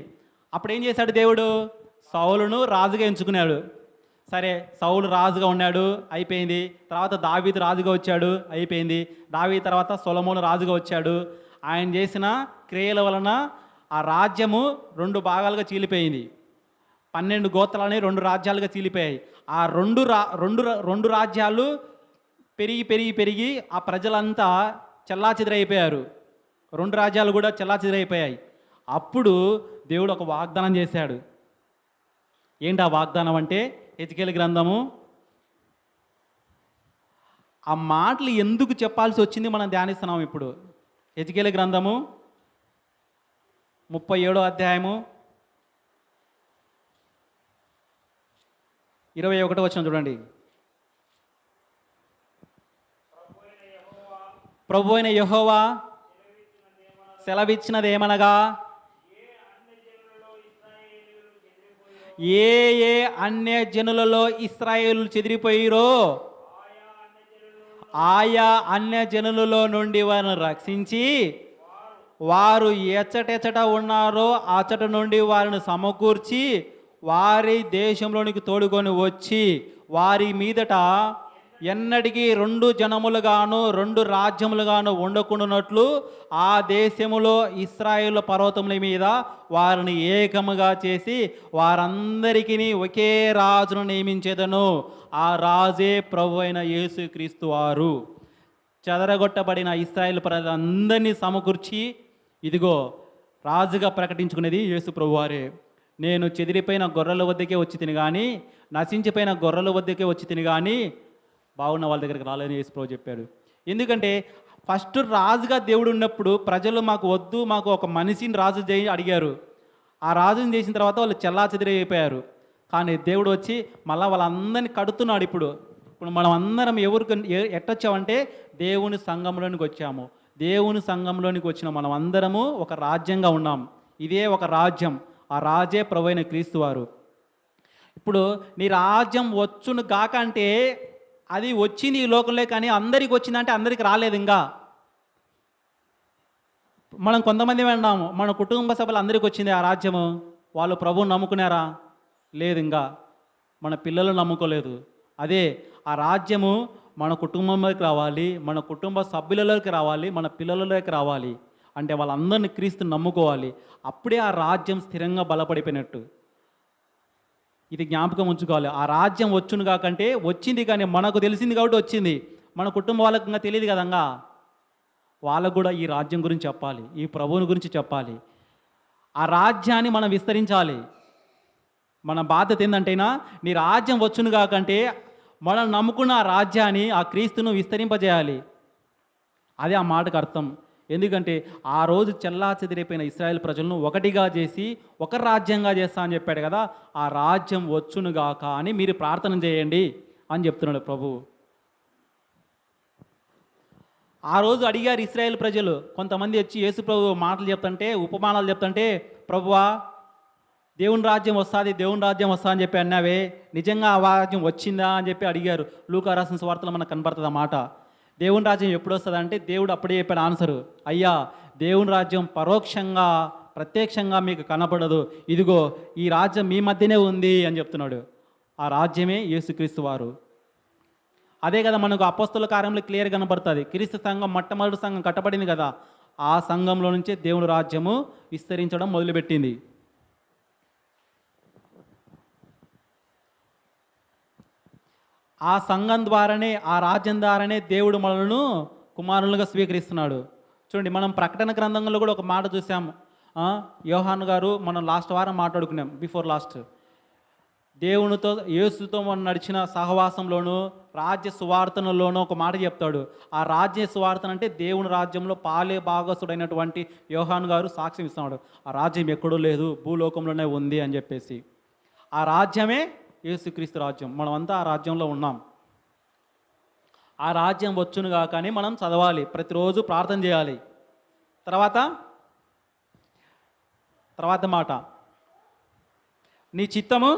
A: అప్పుడు ఏం చేశాడు దేవుడు? సౌలును రాజుగా ఎంచుకున్నాడు. సరే, సౌలు రాజుగా ఉన్నాడు, అయిపోయింది. తర్వాత దావీదు రాజుగా వచ్చాడు, అయిపోయింది. దావీదు తర్వాత సొలొమోను రాజుగా వచ్చాడు. ఆయన చేసిన క్రియల వలన ఆ రాజ్యము 2 భాగాలుగా చీలిపోయింది. 12 గోత్రాలని 2 రాజ్యాలుగా చీలిపోయాయి. ఆ రెండు రాజ్యాలు పెరిగి పెరిగి పెరిగి ఆ ప్రజలంతా చెల్లాచెదరైపోయారు. 2 రాజ్యాలు కూడా చెల్లాచెదరైపోయాయి. అప్పుడు దేవుడు ఒక వాగ్దానం చేశాడు. ఏంటి ఆ వాగ్దానం అంటే, హెజ్కేలు గ్రంథము. ఆ మాటలు ఎందుకు చెప్పాల్సి వచ్చింది మనం ధ్యానిస్తున్నాం ఇప్పుడు. హెజ్కేలు గ్రంథము 37వ అధ్యాయము 21వ వచనం చూడండి. ప్రభు అయిన యెహోవా సెలవిచ్చినదేమనగా, ఏ ఏ అన్య జనులలో ఇశ్రాయేలు చెదిరిపోయిరో ఆయా అన్య జనులలో నుండి వారిని రక్షించి, వారు ఎచ్చటెచ్చట ఉన్నారో అచ్చట నుండి వారిని సమకూర్చి వారి దేశంలోనికి తోడుకొని వచ్చి వారి మీదట ఎన్నటికీ 2 జనములుగాను 2 రాజ్యములుగాను ఉండకుండానట్లు ఆ దేశములో ఇశ్రాయేలు పర్వతముల మీద వారిని ఏకముగా చేసి వారందరికీ ఒకే రాజును నియమించేదను. ఆ రాజే ప్రభు అయిన యేసుక్రీస్తు వారు. చెదరగొట్టబడిన ఇశ్రాయేలు ప్రజలందరినీ సమకూర్చి, ఇదిగో రాజుగా ప్రకటించుకునేది యేసు ప్రభువారే. నేను చెదిరిపోయిన గొర్రెల వద్దకే వచ్చి తిని కానీ, నశించిపోయిన గొర్రెల వద్దకే వచ్చి తిని కానీ బాగున్న వాళ్ళ దగ్గరికి రాలేని యేసు ప్రభు చెప్పాడు. ఎందుకంటే ఫస్ట్ రాజుగా దేవుడు ఉన్నప్పుడు ప్రజలు మాకు వద్దు, మాకు ఒక మనిషిని రాజు చేయి అడిగారు. ఆ రాజుని చేసిన తర్వాత వాళ్ళు చెల్లాచెదిరైపోయారు. కానీ దేవుడు వచ్చి మళ్ళీ వాళ్ళందరినీ కడుతున్నాడు. ఇప్పుడు మనం అందరం ఎట్టొచ్చామంటే దేవుని సంఘంలోనికి వచ్చాము. దేవుని సంఘంలోనికి వచ్చిన మనం అందరము ఒక రాజ్యంగా ఉన్నాం. ఇదే ఒక రాజ్యం. ఆ రాజే ప్రభువైన క్రీస్తు వారు. ఇప్పుడు నీ రాజ్యం వచ్చును కాక అంటే అది వచ్చింది ఈ లోకంలో, కానీ అందరికి వచ్చిందంటే అందరికి రాలేదు. ఇంకా మనం కొంతమంది విన్నాము, మన కుటుంబ సభ్యులు అందరికి వచ్చింది ఆ రాజ్యము. వాళ్ళు ప్రభువుని నమ్ముకున్నారా? లేదు. ఇంకా మన పిల్లలు నమ్ముకోలేదు. అదే ఆ రాజ్యము మన కుటుంబంలోకి రావాలి, మన కుటుంబ సభ్యులలోకి రావాలి, మన పిల్లలలోకి రావాలి. అంటే వాళ్ళందరినీ క్రీస్తుని నమ్ముకోవాలి. అప్పుడే ఆ రాజ్యం స్థిరంగా బలపడిపోయినట్టు. ఇది జ్ఞాపకం ఉంచుకోవాలి. ఆ రాజ్యం వచ్చును కాకంటే వచ్చింది, కానీ మనకు తెలిసింది కాబట్టి వచ్చింది. మన కుటుంబం వాళ్ళకి ఇంకా తెలియదు కదంగా. వాళ్ళకు కూడా ఈ రాజ్యం గురించి చెప్పాలి, ఈ ప్రభువుని గురించి చెప్పాలి. ఆ రాజ్యాన్ని మనం విస్తరించాలి. మన బాధ్యత ఏంటంటేనా, నీ రాజ్యం వచ్చును కాకంటే మనం నమ్ముకున్న ఆ రాజ్యాన్ని, ఆ క్రీస్తును విస్తరింపజేయాలి. అదే ఆ మాటకు అర్థం. ఎందుకంటే ఆ రోజు చెల్లాచెదిరైపోయిన ఇశ్రాయేల్ ప్రజలను ఒకటిగా చేసి ఒక రాజ్యంగా చేస్తా అని చెప్పాడు కదా. ఆ రాజ్యం వచ్చునుగాక అని మీరు ప్రార్థన చేయండి అని చెప్తున్నాడు ప్రభు. ఆ రోజు అడిగారు ఇశ్రాయేల్ ప్రజలు. కొంతమంది వచ్చి యేసు ప్రభు మాటలు చెప్తుంటే, ఉపమానాలు చెప్తుంటే, ప్రభువా దేవుని రాజ్యం వస్తుంది, దేవుని రాజ్యం వస్తా అని చెప్పి అన్నావే, నిజంగా ఆ రాజ్యం వచ్చిందా అని చెప్పి అడిగారు. లూకా రాసిన సువార్తలో మనకు కనబడుతుంది ఆ మాట. దేవుని రాజ్యం ఎప్పుడు వస్తుంది అంటే దేవుడు అప్పుడే చెప్పాడు ఆన్సరు, అయ్యా దేవుని రాజ్యం పరోక్షంగా ప్రత్యక్షంగా మీకు కనపడదు, ఇదిగో ఈ రాజ్యం మీ మధ్యనే ఉంది అని చెప్తున్నాడు. ఆ రాజ్యమే యేసుక్రీస్తు వారు. అదే కదా మనకు అపోస్తల కార్యంలో క్లియర్ కనబడుతుంది. క్రీస్తు సంఘం మొట్టమొదటి సంఘం కట్టబడింది కదా, ఆ సంఘంలో నుంచే దేవుని రాజ్యము విస్తరించడం మొదలుపెట్టింది. ఆ సంఘం ద్వారానే, ఆ రాజ్యం ద్వారానే దేవుడు మనలను కుమారులుగా స్వీకరిస్తున్నాడు. చూడండి, మనం ప్రకటన గ్రంథంలో కూడా ఒక మాట చూసాము. యోహాను గారు మనం లాస్ట్ వారం మాట్లాడుకున్నాం, బిఫోర్ లాస్ట్. దేవునితో యేసుతో మనం నడిచిన సహవాసంలోనూ రాజ్య సువార్తనలోనూ ఒక మాట చెప్తాడు. ఆ రాజ్య సువార్తన అంటే దేవుని రాజ్యంలో పాలే భాగస్తుడైనటువంటి యోహాను గారు సాక్ష్యం ఇస్తున్నాడు. ఆ రాజ్యం ఎక్కడో లేదు, భూలోకంలోనే ఉంది అని చెప్పేసి. ఆ రాజ్యమే యేసుక్రీస్తు రాజ్యం. మనమంతా ఆ రాజ్యంలో ఉన్నాం. ఆ రాజ్యం వచ్చునుగా కానీ మనం చదవాలి, ప్రతిరోజు ప్రార్థన చేయాలి. తర్వాత తర్వాత మాట, నీ చిత్తము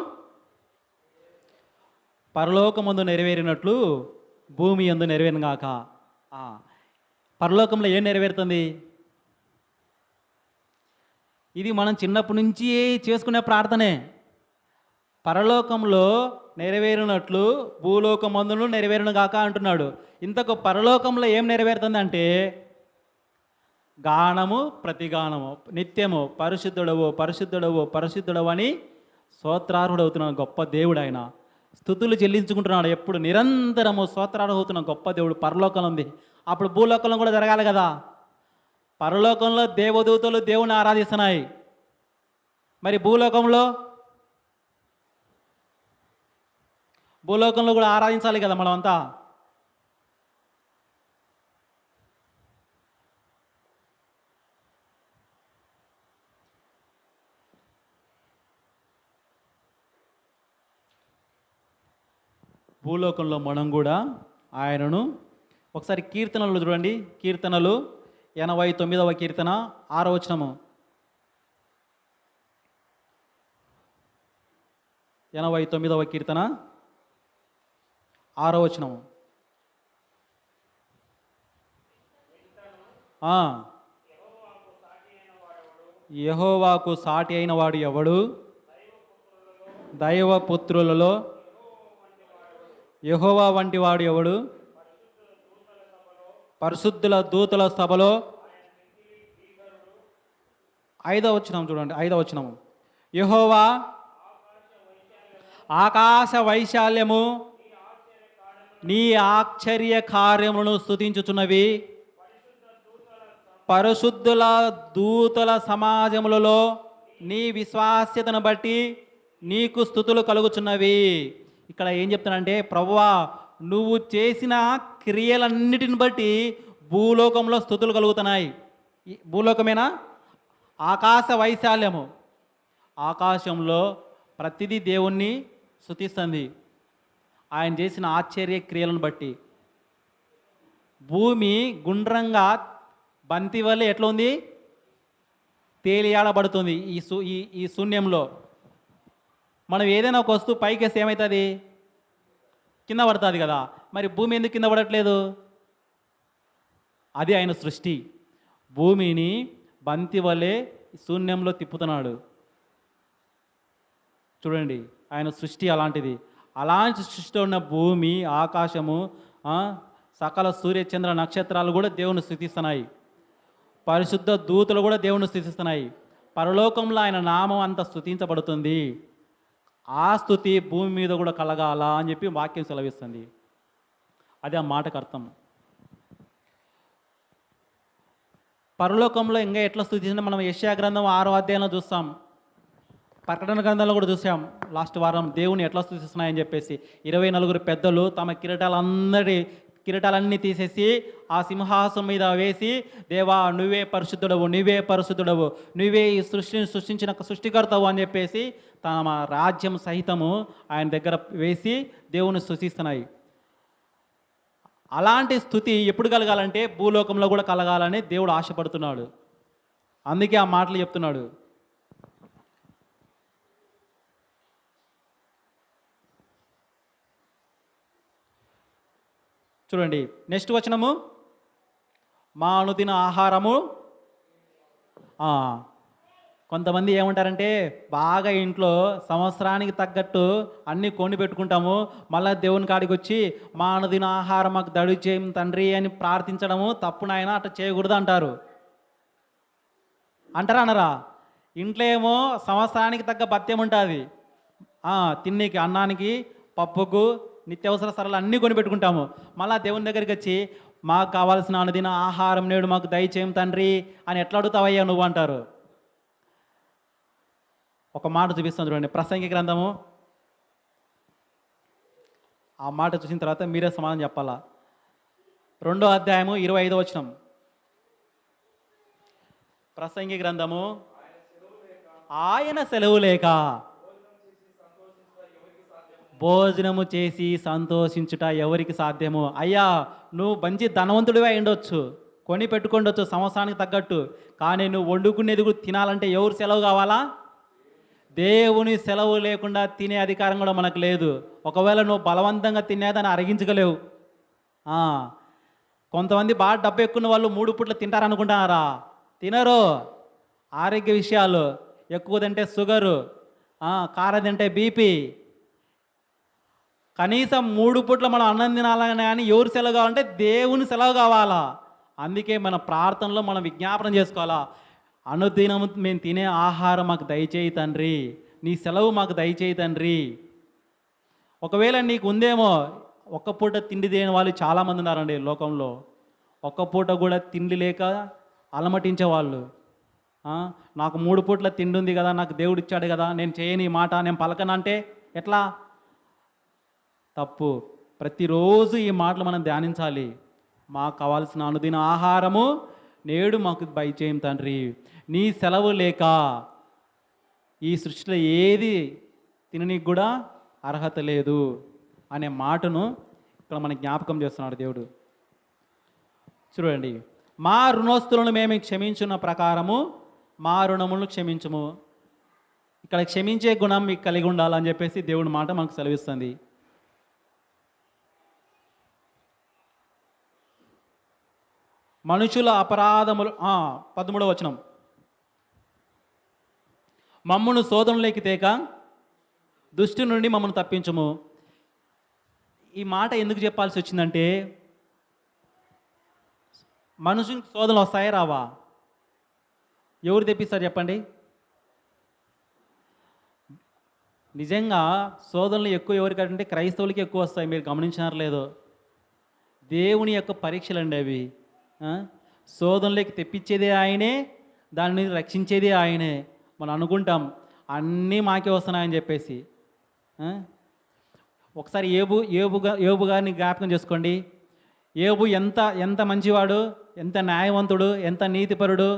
A: పరలోకమందు నెరవేరినట్లు భూమి యందు నెరవేరును గాక. ఆ, పరలోకంలో ఏం నెరవేరుతుంది? ఇది మనం చిన్నప్పటి నుంచి చేసుకునే ప్రార్థనే. పరలోకంలో నెరవేరినట్లు భూలోకమందును నెరవేరును గాక అంటున్నాడు. ఇంతకు పరలోకంలో ఏం నెరవేరుతుందంటే గానము ప్రతిగానము, నిత్యము పరిశుద్ధుడవు పరిశుద్ధుడవు పరిశుద్ధుడవు అని స్తోత్రార్హుడవుతున్నాడు గొప్ప దేవుడు ఆయన. స్తుతులు చెల్లించుకుంటున్నాడు ఎప్పుడు, నిరంతరము స్తోత్రార్హుతున్న గొప్ప దేవుడు పరలోకంలో ఉంది. అప్పుడు భూలోకంలో కూడా జరగాలి కదా. పరలోకంలో దేవదూతలు దేవుని ఆరాధిస్తున్నాయి, మరి భూలోకంలో కూడా ఆరాధించాలి కదా మనమంతా. భూలోకంలో మనం కూడా ఆయనను ఒకసారి కీర్తనలు చూడండి. కీర్తనలు 89వ కీర్తన 6వ వచనము. 89వ కీర్తన 6వ వచనము. యెహోవాకు సాటి అయిన వాడు ఎవడు? దైవపుత్రులలో యెహోవా వంటి వాడు ఎవడు? పరిశుద్ధుల దూతల సభలో. 5వ వచనం చూడండి, 5వ వచనము. యెహోవా ఆకాశ వైశాల్యము నీ ఆశ్చర్య కార్యములను స్తుతించుచున్నవి. పరిశుద్ధుల దూతల సమాజములలో నీ విశ్వాస్యతను బట్టి నీకు స్థుతులు కలుగుచున్నవి. ఇక్కడ ఏం చెప్తానంటే, ప్రభువా నువ్వు చేసిన క్రియలన్నిటిని బట్టి భూలోకంలో స్థుతులు కలుగుతున్నాయి. భూలోకమేనా? ఆకాశ వైశాల్యము, ఆకాశంలో ప్రతిదీ దేవుణ్ణి స్తుతిస్తుంది ఆయన చేసిన ఆశ్చర్య క్రియలను బట్టి. భూమి గుండ్రంగా బంతి వల్ల ఎట్లా ఉంది? తేలియాడబడుతుంది ఈ శూన్యంలో. మనం ఏదైనా ఒక వస్తువు పైకి వేస్తే ఏమవుతుంది? కింద పడుతుంది కదా. మరి భూమి ఎందుకు కింద పడట్లేదు? అది ఆయన సృష్టి. భూమిని బంతి వలె శూన్యంలో తిప్పుతున్నాడు. చూడండి, ఆయన సృష్టి అలాంటిది. అలాంటి సృష్టిలో ఉన్న భూమి, ఆకాశము, సకల సూర్యచంద్ర నక్షత్రాలు కూడా దేవుని స్తుతిస్తున్నాయి. పరిశుద్ధ దూతలు కూడా దేవుని స్తుతిస్తున్నాయి. పరలోకంలో ఆయన నామం అంత స్తుతించబడుతుంది. ఆ స్తుతి భూమి మీద కూడా కలగాల అని చెప్పి వాక్యం సెలవిస్తుంది. అది ఆ మాటకు అర్థం. పరలోకంలో ఇంకా ఎట్లా స్తుతించిన మనం యెషయా గ్రంథం 6వ అధ్యాయంలో చూస్తాం, ప్రకటన గ్రంథంలో కూడా చూసాం లాస్ట్ వారం. దేవుని ఎట్లా స్తుతిస్తున్నాయని చెప్పేసి 24 పెద్దలు తమ కిరీటాలన్నీ తీసేసి ఆ సింహాసనం మీద వేసి, దేవా నువ్వే పరిశుద్ధుడవు, నువ్వే పరిశుద్ధుడవు, నువ్వే ఈ సృష్టిని సృష్టించిన సృష్టికర్తవు అని చెప్పేసి తమ రాజ్యం సహితము ఆయన దగ్గర వేసి దేవుని స్తుతిస్తున్నాయి. అలాంటి స్థుతి ఎప్పుడు కలగాలంటే భూలోకంలో కూడా కలగాలని దేవుడు ఆశపడుతున్నాడు. అందుకే ఆ మాటలు చెప్తున్నాడు. చూడండి నెక్స్ట్ వచనము, మా అనుదిన ఆహారము. కొంతమంది ఏమంటారంటే, బాగా ఇంట్లో సంవత్సరానికి తగ్గట్టు అన్నీ కొని పెట్టుకుంటాము, మళ్ళీ దేవుని కాడికి వచ్చి మా అనుదిన ఆహారం మాకు దడి చేయం తండ్రి అని ప్రార్థించడము తప్పు నాయన, అట్లా చేయకూడదు అంటారు. అంటారా అనరా? ఇంట్లో ఏమో సంవత్సరానికి తగ్గ భత్యం ఉంటుంది, తిన్నీకి అన్నానికి పప్పుకు నిత్యావసర సరళ అన్నీ కొని పెట్టుకుంటాము. మళ్ళీ దేవుని దగ్గరికి వచ్చి మాకు కావాల్సిన అనుదిన ఆహారం నేడు మాకు దయచేయం తండ్రి అని ఎట్లా అడుగుతావయ్యా నువ్వు అంటారు. ఒక మాట చూపిస్తాను చూడండి, ప్రసంగి గ్రంథము. ఆ మాట చూసిన తర్వాత మీరే సమాధానం చెప్పాలా. 2వ అధ్యాయము 25వ వచనం. ప్రసంగి గ్రంథము. ఆయన సెలవు లేక భోజనము చేసి సంతోషించుట ఎవరికి సాధ్యము? అయ్యా, నువ్వు మంచి ధనవంతుడివే అయి ఉండొచ్చు, కొని పెట్టుకుండొచ్చు సంవత్సరానికి తగ్గట్టు, కానీ నువ్వు వండుకునేది కూడా తినాలంటే ఎవరు సెలవు కావాలా? దేవుని సెలవు లేకుండా తినే అధికారం కూడా మనకు లేదు. ఒకవేళ నువ్వు బలవంతంగా తినేదాన్ని అరిగించగలేవు. ఆ, కొంతమంది బాగా డబ్బు ఎక్కువ వాళ్ళు 3 పూట్ల తింటారనుకుంటున్నారా? తినరు. ఆరోగ్య విషయాలు ఎక్కువ తింటే షుగరు, కారం తింటే బీపీ. కనీసం 3 పూట్ల మనం అన్నం తినాలని కానీ ఎవరు సెలవు కావాలంటే దేవుని సెలవు కావాలా. అందుకే మన ప్రార్థనలో మనం విజ్ఞాపనం చేసుకోవాలా. అనుదినం మేము తినే ఆహారం మాకు దయచేయి తండ్రి, నీ సెలవు మాకు దయచేయి తండ్రి. ఒకవేళ నీకు ఉందేమో, ఒక్క పూట తిండి లేని వాళ్ళు చాలామంది ఉన్నారండి లోకంలో. ఒక్క పూట కూడా తిండి లేక అలమటించే వాళ్ళు. నాకు 3 పూట్ల తిండి ఉంది కదా, నాకు దేవుడు ఇచ్చాడు కదా, నేను చేయని ఈ మాట, నేను పలకనంటే ఎట్లా? తప్పు. ప్రతిరోజు ఈ మాటలు మనం ధ్యానించాలి. మాకు కావాల్సిన అనుదిన ఆహారము నేడు మాకు దయచేయం తండ్రి, నీ సెలవు లేక ఈ సృష్టిలో ఏది తిననీకి కూడా అర్హత లేదు అనే మాటను ఇక్కడ మనకి జ్ఞాపకం చేస్తున్నాడు దేవుడు. చూడండి, మా రుణస్తులను మేము క్షమించున్న ప్రకారము మా రుణములను క్షమించము. ఇక్కడ క్షమించే గుణం మీకు కలిగి ఉండాలని చెప్పేసి దేవుడి మాట మనకు సెలవిస్తుంది. మనుషుల అపరాధములు 13వ వచనం, మమ్మును శోధనలోకి తేక దుష్టి నుండి మమ్మల్ని తప్పించము. ఈ మాట ఎందుకు చెప్పాల్సి వచ్చిందంటే, మనుషునికి శోధనలు వస్తాయా రావా? ఎవరు తెప్పిస్తారు చెప్పండి? నిజంగా శోధనలు ఎక్కువ ఎవరికంటే క్రైస్తవులకి ఎక్కువ వస్తాయి. మీరు గమనించినారు లేదో? దేవుని యొక్క పరీక్షలు అండి అవి. శోధనలోకి తెప్పించేదే ఆయనే, దానిని రక్షించేదే ఆయనే. మనం అనుకుంటాం అన్నీ మాకే వస్తున్నాయని చెప్పేసి. ఒకసారి యోబు గారిని జ్ఞాపకం చేసుకోండి. యోబు ఎంత మంచివాడు, ఎంత న్యాయవంతుడు, ఎంత నీతిపరుడు.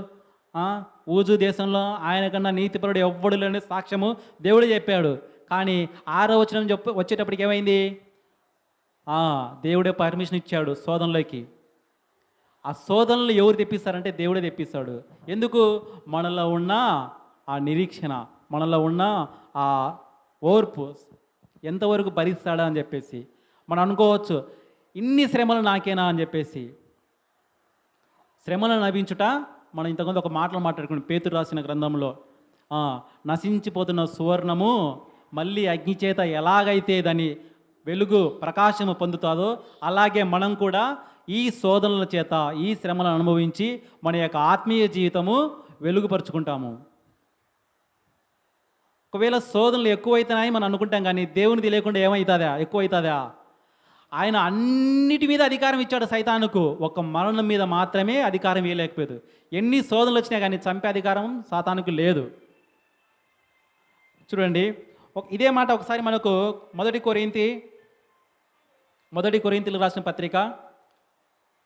A: ఊజు దేశంలో ఆయన కన్నా నీతిపరుడు ఎవ్వడు లేని సాక్ష్యము దేవుడు చెప్పాడు. కానీ 6వ వచనం వచ్చేటప్పటికి ఏమైంది? దేవుడే పర్మిషన్ ఇచ్చాడు శోధనలోకి. ఆ శోధనలు ఎవరు తెప్పిస్తారంటే దేవుడే తెప్పిస్తాడు. ఎందుకు? మనలో ఉన్న ఆ నిరీక్షణ, మనలో ఉన్న ఆ ఓర్పు ఎంతవరకు భరిస్తాడా అని చెప్పేసి. మనం అనుకోవచ్చు ఇన్ని శ్రమలు నాకేనా అని చెప్పేసి. శ్రమలను నవ్వించుట, మనం ఇంతకుముందు ఒక మాటలు మాట్లాడుకున్నాం పేతురు రాసిన గ్రంథంలో, నశించిపోతున్న సువర్ణము మళ్ళీ అగ్ని చేత ఎలాగైతే దాని వెలుగు ప్రకాశము పొందుతాదో అలాగే మనం కూడా ఈ శోధనల చేత ఈ శ్రమలను అనుభవించి మన యొక్క ఆత్మీయ జీవితము వెలుగుపరుచుకుంటాము. ఒకవేళ శోధనలు ఎక్కువైతున్నాయి మనం అనుకుంటాం, కానీ దేవుని తెలియకుండా ఏమవుతుందా? ఎక్కువవుతుందా? ఆయన అన్నిటి మీద అధికారం ఇచ్చాడు సైతానుకు, ఒక మరణం మీద మాత్రమే అధికారం ఇవ్వలేకపోయాడు. ఎన్ని శోధనలు వచ్చినా కానీ చంపే అధికారం సాతానుకు లేదు. చూడండి, ఇదే మాట ఒకసారి మనకు మొదటి కొరింథీయులకు రాసిన పత్రిక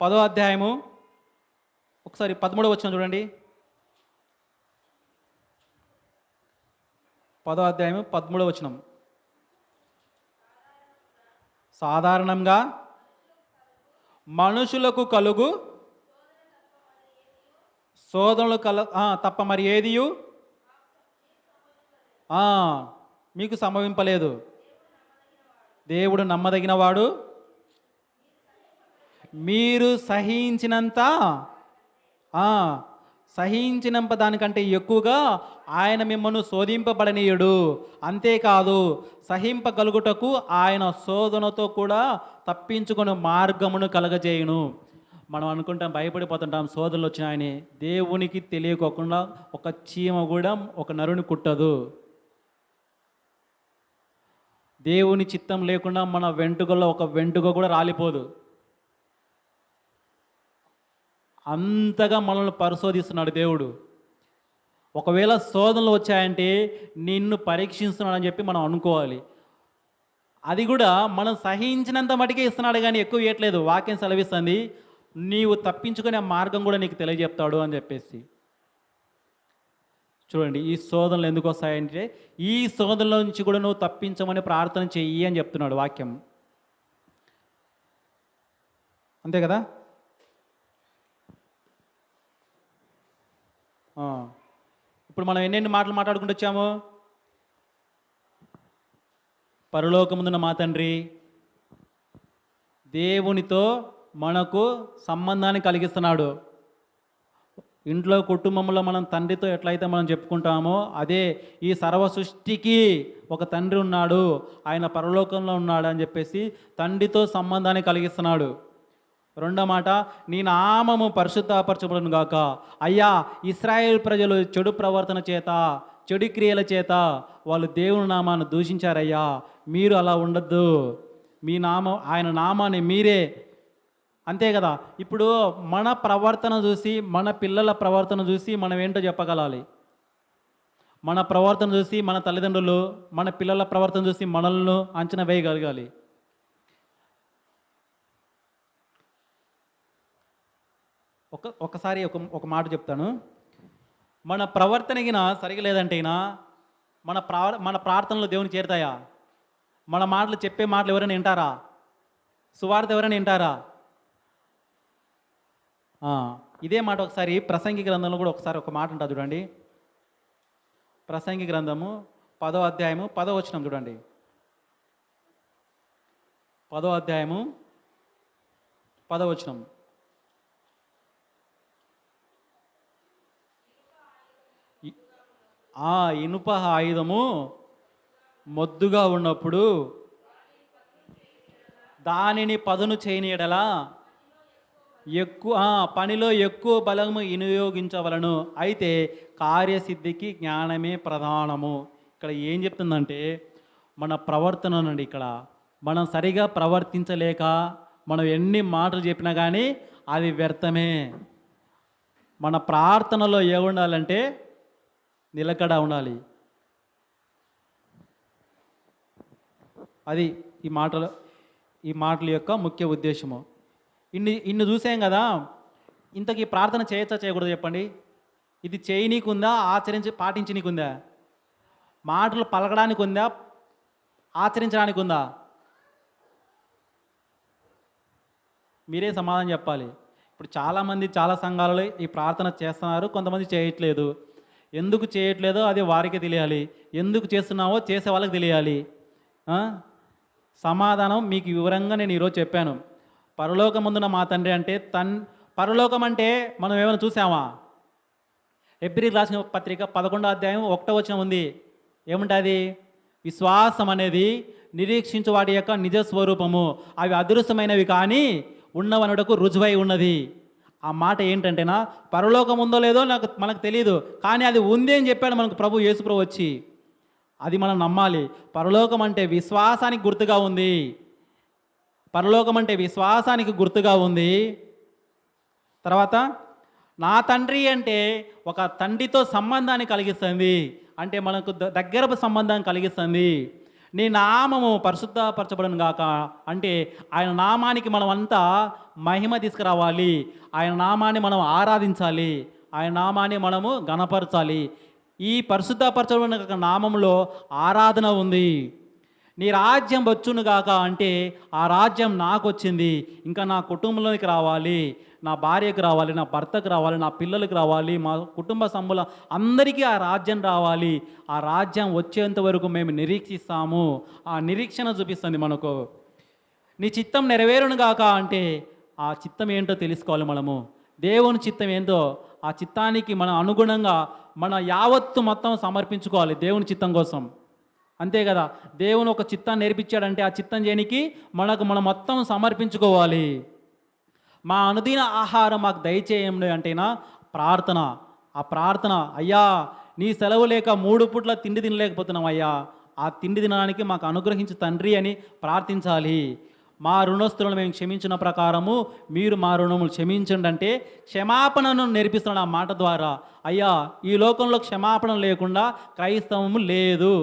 A: 10వ అధ్యాయము ఒకసారి 13వ వచనం చూడండి. 10వ అధ్యాయము 13వ వచనం. సాధారణంగా మనుషులకు కలుగు శోధనలు తప్ప మరి ఏదియు మీకు సంభవింపలేదు. దేవుడు నమ్మదగినవాడు, మీరు సహించినంత దానికంటే ఎక్కువగా ఆయన మిమ్మల్ని శోధింపబడనీయుడు. అంతేకాదు, సహింపగలుగుటకు ఆయన శోధనతో కూడా తప్పించుకుని మార్గమును కలగజేయును. మనం అనుకుంటాం, భయపడిపోతుంటాం శోధనలు వచ్చినాయని. దేవునికి తెలియకోకుండా ఒక చీమ కూడా ఒక నరుని కుట్టదు. దేవుని చిత్తం లేకుండా మన వెంట్రుకల్లో ఒక వెంట్రుక కూడా రాలిపోదు. అంతగా మనల్ని పరిశోధిస్తున్నాడు దేవుడు. ఒకవేళ శోధనలు వచ్చాయంటే నిన్ను పరీక్షిస్తున్నాడని చెప్పి మనం అనుకోవాలి. అది కూడా మనం సహించినంత మటుకే ఇస్తున్నాడు, కానీ ఎక్కువ ఇవ్వట్లేదు. వాక్యం సెలవిస్తుంది, నీవు తప్పించుకునే మార్గం కూడా నీకు తెలియజెప్తాడు అని చెప్పేసి. చూడండి, ఈ శోధనలు ఎందుకు వస్తాయంటే ఈ శోధనల నుంచి కూడా నువ్వు తప్పించమని ప్రార్థన చెయ్యి అని చెప్తున్నాడు వాక్యం. అంతే కదా. ఇప్పుడు మనం ఎన్నెన్ని మాటలు మాట్లాడుకుంటూ వచ్చాము. పరలోకముందున్న మా తండ్రి, దేవునితో మనకు సంబంధాన్ని కలిగిస్తున్నాడు. ఇంట్లో కుటుంబంలో మనం తండ్రితో ఎట్లయితే మనం చెప్పుకుంటామో అదే ఈ సర్వ సృష్టికి ఒక తండ్రి ఉన్నాడు, ఆయన పరలోకంలో ఉన్నాడు అని చెప్పేసి తండ్రితో సంబంధాన్ని కలిగిస్తున్నాడు. రెండో మాట, నీ నామము పరిశుద్ధపరచబడును గాక. అయ్యా, ఇశ్రాయేల్ ప్రజలు చెడు ప్రవర్తన చేత, చెడు క్రియల చేత వాళ్ళు దేవుని నామాన్ని దూషించారయ్యా, మీరు అలా ఉండద్దు. మీ నామం, ఆయన నామాన్ని మీరే. అంతే కదా. ఇప్పుడు మన ప్రవర్తన చూసి, మన పిల్లల ప్రవర్తన చూసి మనం ఏంటో చెప్పగలాలి. మన ప్రవర్తన చూసి మన తల్లిదండ్రులు, మన పిల్లల ప్రవర్తన చూసి మనల్ని అంచనా వేయగలగాలి. ఒకసారి ఒక మాట చెప్తాను. మన ప్రవర్తనగిన సరిగా లేదంటేనా మన ప్రార్థనలు దేవునికి చేరుతాయా? మన మాటలు చెప్పే మాటలు ఎవరైనా వింటారా? సువార్త ఎవరైనా వింటారా? ఇదే మాట ఒకసారి ప్రసంగి గ్రంథంలో కూడా ఒకసారి ఒక మాట ఉంటుంది చూడండి. ప్రసంగి గ్రంథము 10వ అధ్యాయము 10వ వచనం చూడండి. 10వ అధ్యాయము 10వ వచనం. ఇనుప ఆయుధము మొద్దుగా ఉన్నప్పుడు దానిని పదును చేయని ఎడల పనిలో ఎక్కువ బలము వినియోగించవలను. అయితే కార్యసిద్ధికి జ్ఞానమే ప్రధానము. ఇక్కడ ఏం చెప్తుందంటే మన ప్రవర్తనండి. ఇక్కడ మనం సరిగా ప్రవర్తించలేక మనం ఎన్ని మాటలు చెప్పినా కానీ అది వ్యర్థమే. మన ప్రార్థనలో ఏముండాలంటే నిలకడ ఉండాలి. అది ఈ మాటల యొక్క ముఖ్య ఉద్దేశము. ఇన్ని చూసాం కదా. ఇంతకీ ప్రార్థన చేయొచ్చా చేయకూడదు చెప్పండి? ఇది చేయనీకుందా, పాటించనీకుందా? మాటలు పలకడానికి ఉందా, ఆచరించడానికి ఉందా? మీరే సమాధానం చెప్పాలి. ఇప్పుడు చాలామంది చాలా సంఘాలలో ఈ ప్రార్థన చేస్తున్నారు, కొంతమంది చేయట్లేదు. ఎందుకు చేయట్లేదో అది వారికి తెలియాలి, ఎందుకు చేస్తున్నావో చేసే వాళ్ళకి తెలియాలి. సమాధానం మీకు వివరంగా నేను ఈరోజు చెప్పాను. పరలోకమందున మా తండ్రి అంటే పరలోకం అంటే మనం ఏమైనా చూసామా? హెబ్రీయులకు రాసిన పత్రిక 11వ అధ్యాయం 1వ వచనం ఉంది. ఏముంటుంది? విశ్వాసం అనేది నిరీక్షించు వాటి యొక్క నిజ స్వరూపము, అవి అదృశ్యమైనవి కానీ ఉన్నవనుటకు రుజువై ఉన్నది. ఆ మాట ఏంటంటేనా, పరలోకం ఉందో లేదో మనకు తెలియదు, కానీ అది ఉంది అని చెప్పాడు మనకు ప్రభు యేసుప్రభు వచ్చి. అది మనం నమ్మాలి. పరలోకం అంటే విశ్వాసానికి గుర్తుగా ఉంది. పరలోకం అంటే విశ్వాసానికి గుర్తుగా ఉంది. తర్వాత నా తండ్రి అంటే ఒక తండ్రితో సంబంధాన్ని కలిగిస్తుంది, అంటే మనకు దగ్గర సంబంధాన్ని కలిగిస్తుంది. నీ నామము పరిశుద్ధపరచబడును గాక అంటే ఆయన నామానికి మనం అంతా మహిమ తీసుకురావాలి, ఆయన నామాన్ని మనం ఆరాధించాలి, ఆయన నామాన్ని మనము గణపరచాలి. ఈ పరిశుద్ధపరచబడిన నామంలో ఆరాధన ఉంది. నీ రాజ్యం వచ్చును గాక అంటే ఆ రాజ్యం నాకు వచ్చింది, ఇంకా నా కుటుంబంలోకి రావాలి, నా భార్యకు రావాలి, నా భర్తకు రావాలి, నా పిల్లలకు రావాలి, మా కుటుంబ సభ్యుల అందరికీ ఆ రాజ్యం రావాలి. ఆ రాజ్యం వచ్చేంత వరకు మేము నిరీక్షిస్తాము. ఆ నిరీక్షణ చూపిస్తుంది మనకు. నీ చిత్తం నెరవేరును గాక అంటే ఆ చిత్తం ఏంటో తెలుసుకోవాలి మనము. దేవుని చిత్తం ఏంటో ఆ చిత్తానికి మన అనుగుణంగా మన యావత్తు మొత్తం సమర్పించుకోవాలి దేవుని చిత్తం కోసం. అంతే కదా. దేవుని ఒక చిత్తాన్ని నేర్పించాడంటే ఆ చిత్తం చేయనికి మనం మొత్తం సమర్పించుకోవాలి. మా అనుదిన ఆహారం మాకు దయచేయండి అంటేనా ప్రార్థన. ఆ ప్రార్థన, అయ్యా నీ సెలవు లేక 3 పూట్ల తిండి తినలేకపోతున్నాం అయ్యా, ఆ తిండి తినడానికి మాకు అనుగ్రహించు తండ్రి అని ప్రార్థించాలి. మా రుణస్తులను మేము క్షమించిన ప్రకారము మీరు మా రుణములు క్షమించండి అంటే క్షమాపణను నేర్పిస్తున్నాడు ఆ మాట ద్వారా. అయ్యా ఈ లోకంలో క్షమాపణ లేకుండా క్రైస్తవము లేదు,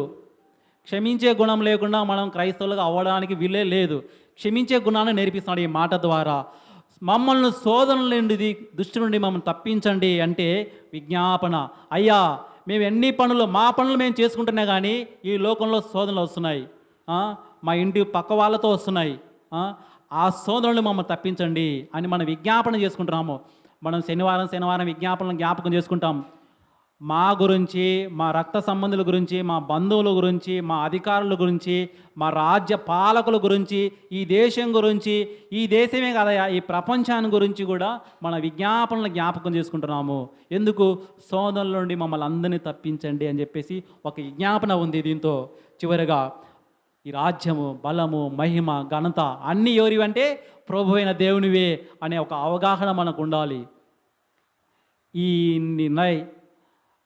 A: క్షమించే గుణం లేకుండా మనం క్రైస్తవులుగా అవ్వడానికి వీలే లేదు. క్షమించే గుణాన్ని నేర్పిస్తున్నాడు ఈ మాట ద్వారా. మమ్మల్ని శోధన నుండి దుష్టు నుండి మమ్మల్ని తప్పించండి అంటే విజ్ఞాపన. అయ్యా మేము ఎన్ని పనులు మా పనులు మేము చేసుకుంటున్నా కానీ ఈ లోకంలో శోధనలు వస్తున్నాయి. మా ఇంటి పక్క వాళ్ళతో వస్తున్నాయి. ఆ శోధనలు మమ్మల్ని తప్పించండి అని మనం విజ్ఞాపన చేసుకుంటున్నాము. మనం శనివారం విజ్ఞాపనలు జ్ఞాపకం చేసుకుంటాం. మా గురించి, మా రక్త సంబంధుల గురించి, మా బంధువుల గురించి, మా అధికారుల గురించి, మా రాజ్య పాలకుల గురించి, ఈ దేశం గురించి, ఈ దేశమే కాదయా ఈ ప్రపంచాన్ని గురించి కూడా మన విజ్ఞాపనలు జ్ఞాపకం చేసుకుంటున్నాము. ఎందుకు? శోధనల నుండి మమ్మల్ని అందరినీ తప్పించండి అని చెప్పేసి ఒక విజ్ఞాపన ఉంది. దీంతో చివరిగా ఈ రాజ్యము, బలము, మహిమ, ఘనత అన్నీ ఎవరివంటే ప్రభు అయిన దేవునివే అనే ఒక అవగాహన మనకు ఉండాలి. ఈ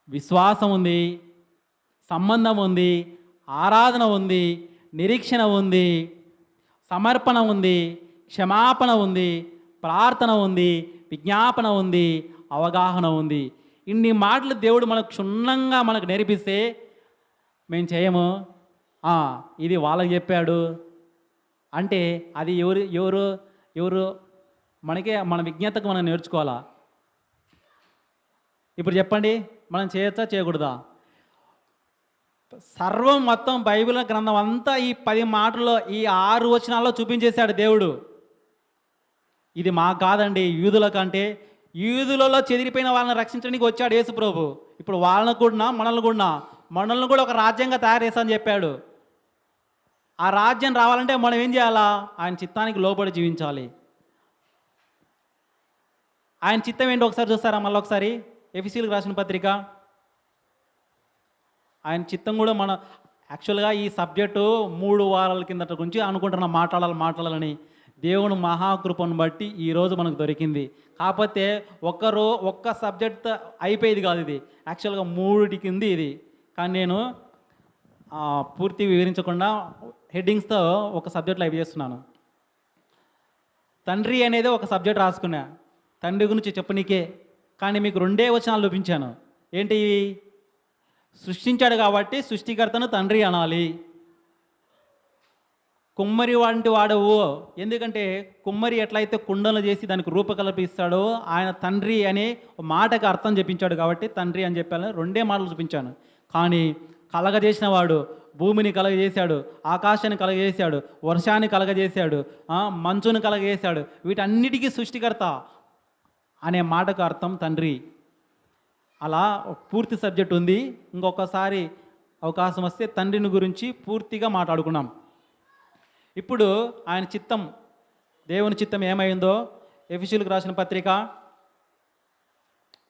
A: విశ్వాసం ఉంది, సంబంధం ఉంది, ఆరాధన ఉంది, నిరీక్షణ ఉంది, సమర్పణ ఉంది, క్షమాపణ ఉంది, ప్రార్థన ఉంది, విజ్ఞాపన ఉంది, అవగాహన ఉంది. ఇన్ని మాటలు దేవుడు మనకు క్షుణ్ణంగా మనకు నేర్పిస్తే మేము చేయము. ఇది వాళ్ళకి చెప్పాడు అంటే అది ఎవరు ఎవరు ఎవరు మనకే మన విజ్ఞతకు మనం నేర్చుకోవాలా? ఇప్పుడు చెప్పండి, మనం చేయొచ్చా చేయకూడదా? సర్వం మొత్తం బైబిల్ గ్రంథం అంతా ఈ 10 మాటల్లో, ఈ 6 వచనాల్లో చూపించేశాడు దేవుడు. ఇది మాకు కాదండి, యూదుల కంటే యూదులలో చెదిరిపోయిన వాళ్ళని రక్షించడానికి వచ్చాడు యేసు ప్రభు. ఇప్పుడు వాళ్ళని కూడా మనల్ని కూడా ఒక రాజ్యంగా తయారు చేస్తానని చెప్పాడు. ఆ రాజ్యం రావాలంటే మనం ఏం చేయాలా? ఆయన చిత్తానికి లోబడి జీవించాలి. ఆయన చిత్తం ఏంటి ఒకసారి చూస్తారా? మళ్ళీ ఒకసారి ఎఫెసీయులకు రాసిన పత్రిక. ఆయన చిత్తం కూడా మన యాక్చువల్గా ఈ సబ్జెక్టు 3 వారాల కిందట గురించి అనుకుంటున్నాం మాట్లాడాలని. దేవుని మహాకృపను బట్టి ఈరోజు మనకు దొరికింది. కాకపోతే ఒక్క సబ్జెక్ట్ అయిపోయేది కాదు. ఇది యాక్చువల్గా 3 కింద ఇది. కానీ నేను పూర్తి వివరించకుండా హెడ్డింగ్స్తో ఒక సబ్జెక్ట్లో అవి చేస్తున్నాను. తండ్రి అనేది ఒక సబ్జెక్ట్ రాసుకున్నా, తండ్రి గురించి చెప్పనీకే. కానీ మీకు 2 వచనాలు చూపించాను. ఏంటి? సృష్టించాడు కాబట్టి సృష్టికర్తను తండ్రి అనాలి. కుమ్మరి వంటి వాడవు. ఎందుకంటే కుమ్మరి ఎట్లయితే కుండలు చేసి దానికి రూపకల్పిస్తాడో ఆయన తండ్రి అనే మాటకు అర్థం చెప్పించాడు కాబట్టి తండ్రి అని చెప్పాను. 2 మాటలు చూపించాను. కానీ కలగజేసిన వాడు భూమిని కలగజేశాడు, ఆకాశాన్ని కలగజేశాడు, వర్షాన్ని కలగజేశాడు, మంచును కలగజేశాడు. వీటన్నిటికీ సృష్టికర్త అనే మాటకు అర్థం తండ్రి. అలా పూర్తి సబ్జెక్ట్ ఉంది. ఇంకొకసారి అవకాశం వస్తే తండ్రిని గురించి పూర్తిగా మాట్లాడుకున్నాం. ఇప్పుడు ఆయన చిత్తం, దేవుని చిత్తం ఏమైందో ఎఫెసీయులకు రాసిన పత్రిక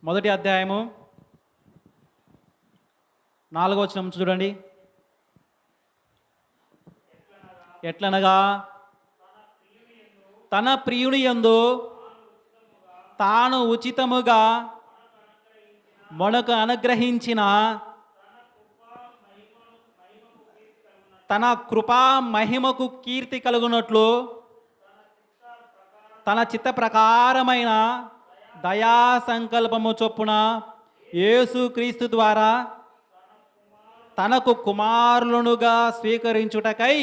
A: 1వ అధ్యాయము 4వ వచనం చూడండి. ఎట్లనగా తన ప్రియుని యందు తాను ఉచితముగా మనకు అనుగ్రహించిన తన కృపా మహిమకు కీర్తి కలుగునట్లు తన చిత్త ప్రకారమైన దయా సంకల్పము చొప్పున యేసుక్రీస్తు ద్వారా తనకు కుమారులనుగా స్వీకరించుటకై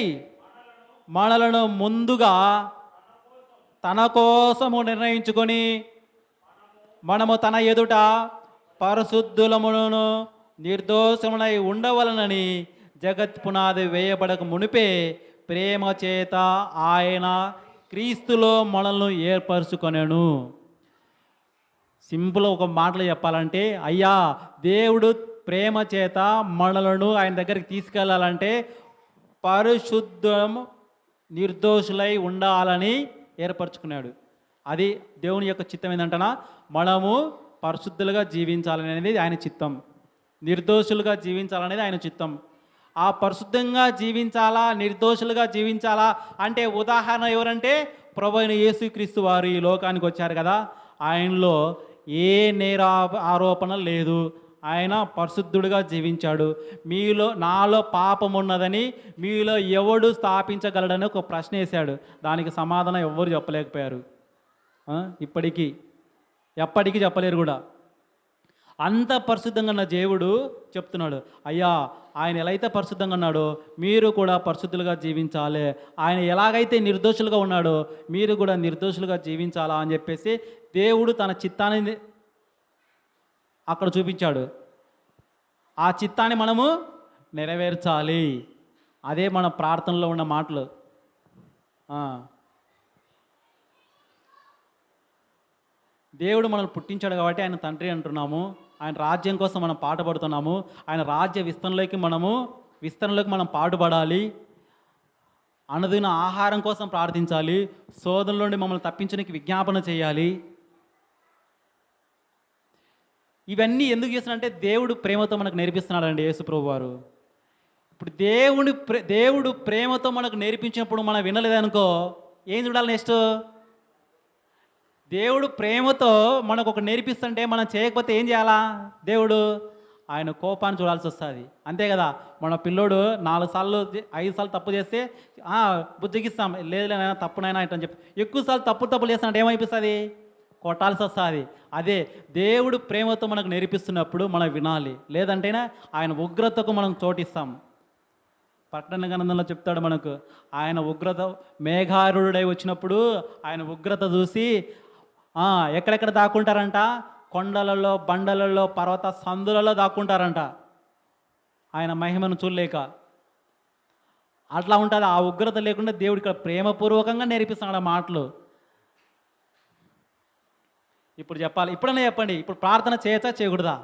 A: మనలను ముందుగా తన కోసము నిర్ణయించుకొని మనము తన ఎదుట పరిశుద్ధులమును నిర్దోషమునై ఉండవలనని జగత్ పునాది వేయబడక మునిపే ప్రేమ చేత ఆయన క్రీస్తులో మనల్ని ఏర్పరచుకొనెను. సింపుల్ ఒక మాటలో చెప్పాలంటే, అయ్యా దేవుడు ప్రేమ చేత మనలను ఆయన దగ్గరికి తీసుకెళ్ళాలంటే పరిశుద్ధం నిర్దోషులై ఉండాలని ఏర్పరచుకున్నాడు. అది దేవుని యొక్క చిత్తం. ఏంటంటనా మనము పరిశుద్ధులుగా జీవించాలనేది ఆయన చిత్తం, నిర్దోషులుగా జీవించాలనేది ఆయన చిత్తం. ఆ పరిశుద్ధంగా జీవించాలా, నిర్దోషులుగా జీవించాలా అంటే ఉదాహరణ ఎవరంటే ప్రభువైన యేసుక్రీస్తు వారు ఈ లోకానికి వచ్చారు కదా. ఆయనలో ఏ నేర ఆరోపణ లేదు. ఆయన పరిశుద్ధుడిగా జీవించాడు. నాలో పాపం ఉన్నదని మీలో ఎవడు స్థాపించగలడని ఒక ప్రశ్న వేశాడు. దానికి సమాధానం ఎవ్వరు చెప్పలేకపోయారు. ఎప్పటికీ చెప్పలేరు కూడా. అంత పరిశుద్ధంగా ఉన్న దేవుడు చెప్తున్నాడు, అయ్యా ఆయన ఎలా అయితే పరిశుద్ధంగా ఉన్నాడో మీరు కూడా పరిశుద్ధులుగా జీవించాలి. ఆయన ఎలాగైతే నిర్దోషులుగా ఉన్నాడో మీరు కూడా నిర్దోషులుగా జీవించాలా అని చెప్పేసి దేవుడు తన చిత్తాన్ని అక్కడ చూపించాడు. ఆ చిత్తాన్ని మనము నెరవేర్చాలి. అదే మన ప్రార్థనలో ఉన్న మాటలు. ఆ. దేవుడు మనల్ని పుట్టించాడు కాబట్టి ఆయన తండ్రి అంటున్నాము. ఆయన రాజ్యం కోసం మనం పాటుపడుతున్నాము. ఆయన రాజ్య విస్తరణలోకి మనం పాటుపడాలి. అనుదిన ఆహారం కోసం ప్రార్థించాలి. శోధనల నుండి మమ్మల్ని తప్పించడానికి విజ్ఞాపన చేయాలి. ఇవన్నీ ఎందుకు చేస్తున్నాడంటే దేవుడు ప్రేమతో మనకు నేర్పిస్తున్నాడండి యేసుప్రభు వారు. ఇప్పుడు దేవుడు ప్రేమతో మనకు నేర్పించినప్పుడు మనం వినలేదనుకో, ఏం చూడాలి నెక్స్ట్? దేవుడు ప్రేమతో మనకు ఒక నేర్పిస్తుంటే మనం చేయకపోతే ఏం చేయాలా? దేవుడు ఆయన కోపాన్ని చూడాల్సి వస్తుంది. అంతే కదా. మన పిల్లోడు 4 సార్లు 5 సార్లు తప్పు చేస్తే బుజ్జగిస్తాం, లేదులేనైనా తప్పునైనా అని చెప్పి. ఎక్కువసార్లు తప్పులు చేస్తానంటే ఏమైపిస్తుంది? కొట్టాల్సి వస్తుంది. అదే దేవుడు ప్రేమతో మనకు నేర్పిస్తున్నప్పుడు మనం వినాలి. లేదంటేనే ఆయన ఉగ్రతకు మనం చోటిస్తాం. ప్రకటన గ్రంథంలో చెప్తాడు మనకు, ఆయన ఉగ్రత మేఘారుడై వచ్చినప్పుడు ఆయన ఉగ్రత చూసి ఎక్కడెక్కడ దాక్కుంటారంట? కొండలలో, బండలలో, పర్వత సందులలో దాక్కుంటారంట, ఆయన మహిమను చూడలేక. అట్లా ఉంటుంది. ఆ ఉగ్రత లేకుండా దేవుడు ఇక్కడ ప్రేమపూర్వకంగా నేర్పిస్తున్నాడు ఆ మాటలు. ఇప్పుడు చెప్పాలి, ఇప్పుడనే చెప్పండి, ఇప్పుడు ప్రార్థన చేయచ్చా చేయకూడదా?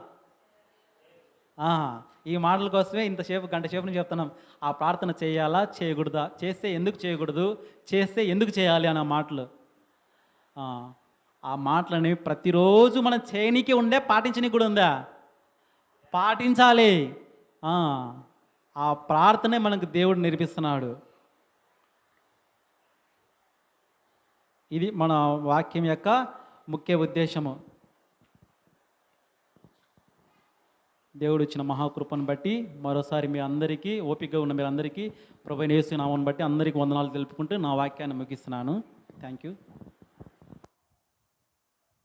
A: ఈ మాటల కోసమే ఇంతసేపు గంట సేపు నుంచి చెప్తున్నాం. ఆ ప్రార్థన చేయాలా చేయకూడదా? చేస్తే ఎందుకు చేయకూడదు? చేస్తే ఎందుకు చేయాలి అన్న మాటలు. ఆ మాటలని ప్రతిరోజు మనం చేయనీకి ఉండే, పాటించనీకి కూడా ఉందా? పాటించాలి. ఆ ప్రార్థనే మనకు దేవుడు నేర్పిస్తున్నాడు. ఇది మన వాక్యం యొక్క ముఖ్య ఉద్దేశము. దేవుడు ఇచ్చిన మహాకృపను బట్టి మరోసారి మీ అందరికీ, ఓపికగా ఉన్న మీరందరికీ ప్రభువైన యేసు నామమును బట్టి అందరికీ వందనాలు తెలుపుకుంటూ నా వాక్యాన్ని ముగిస్తున్నాను. Thank you.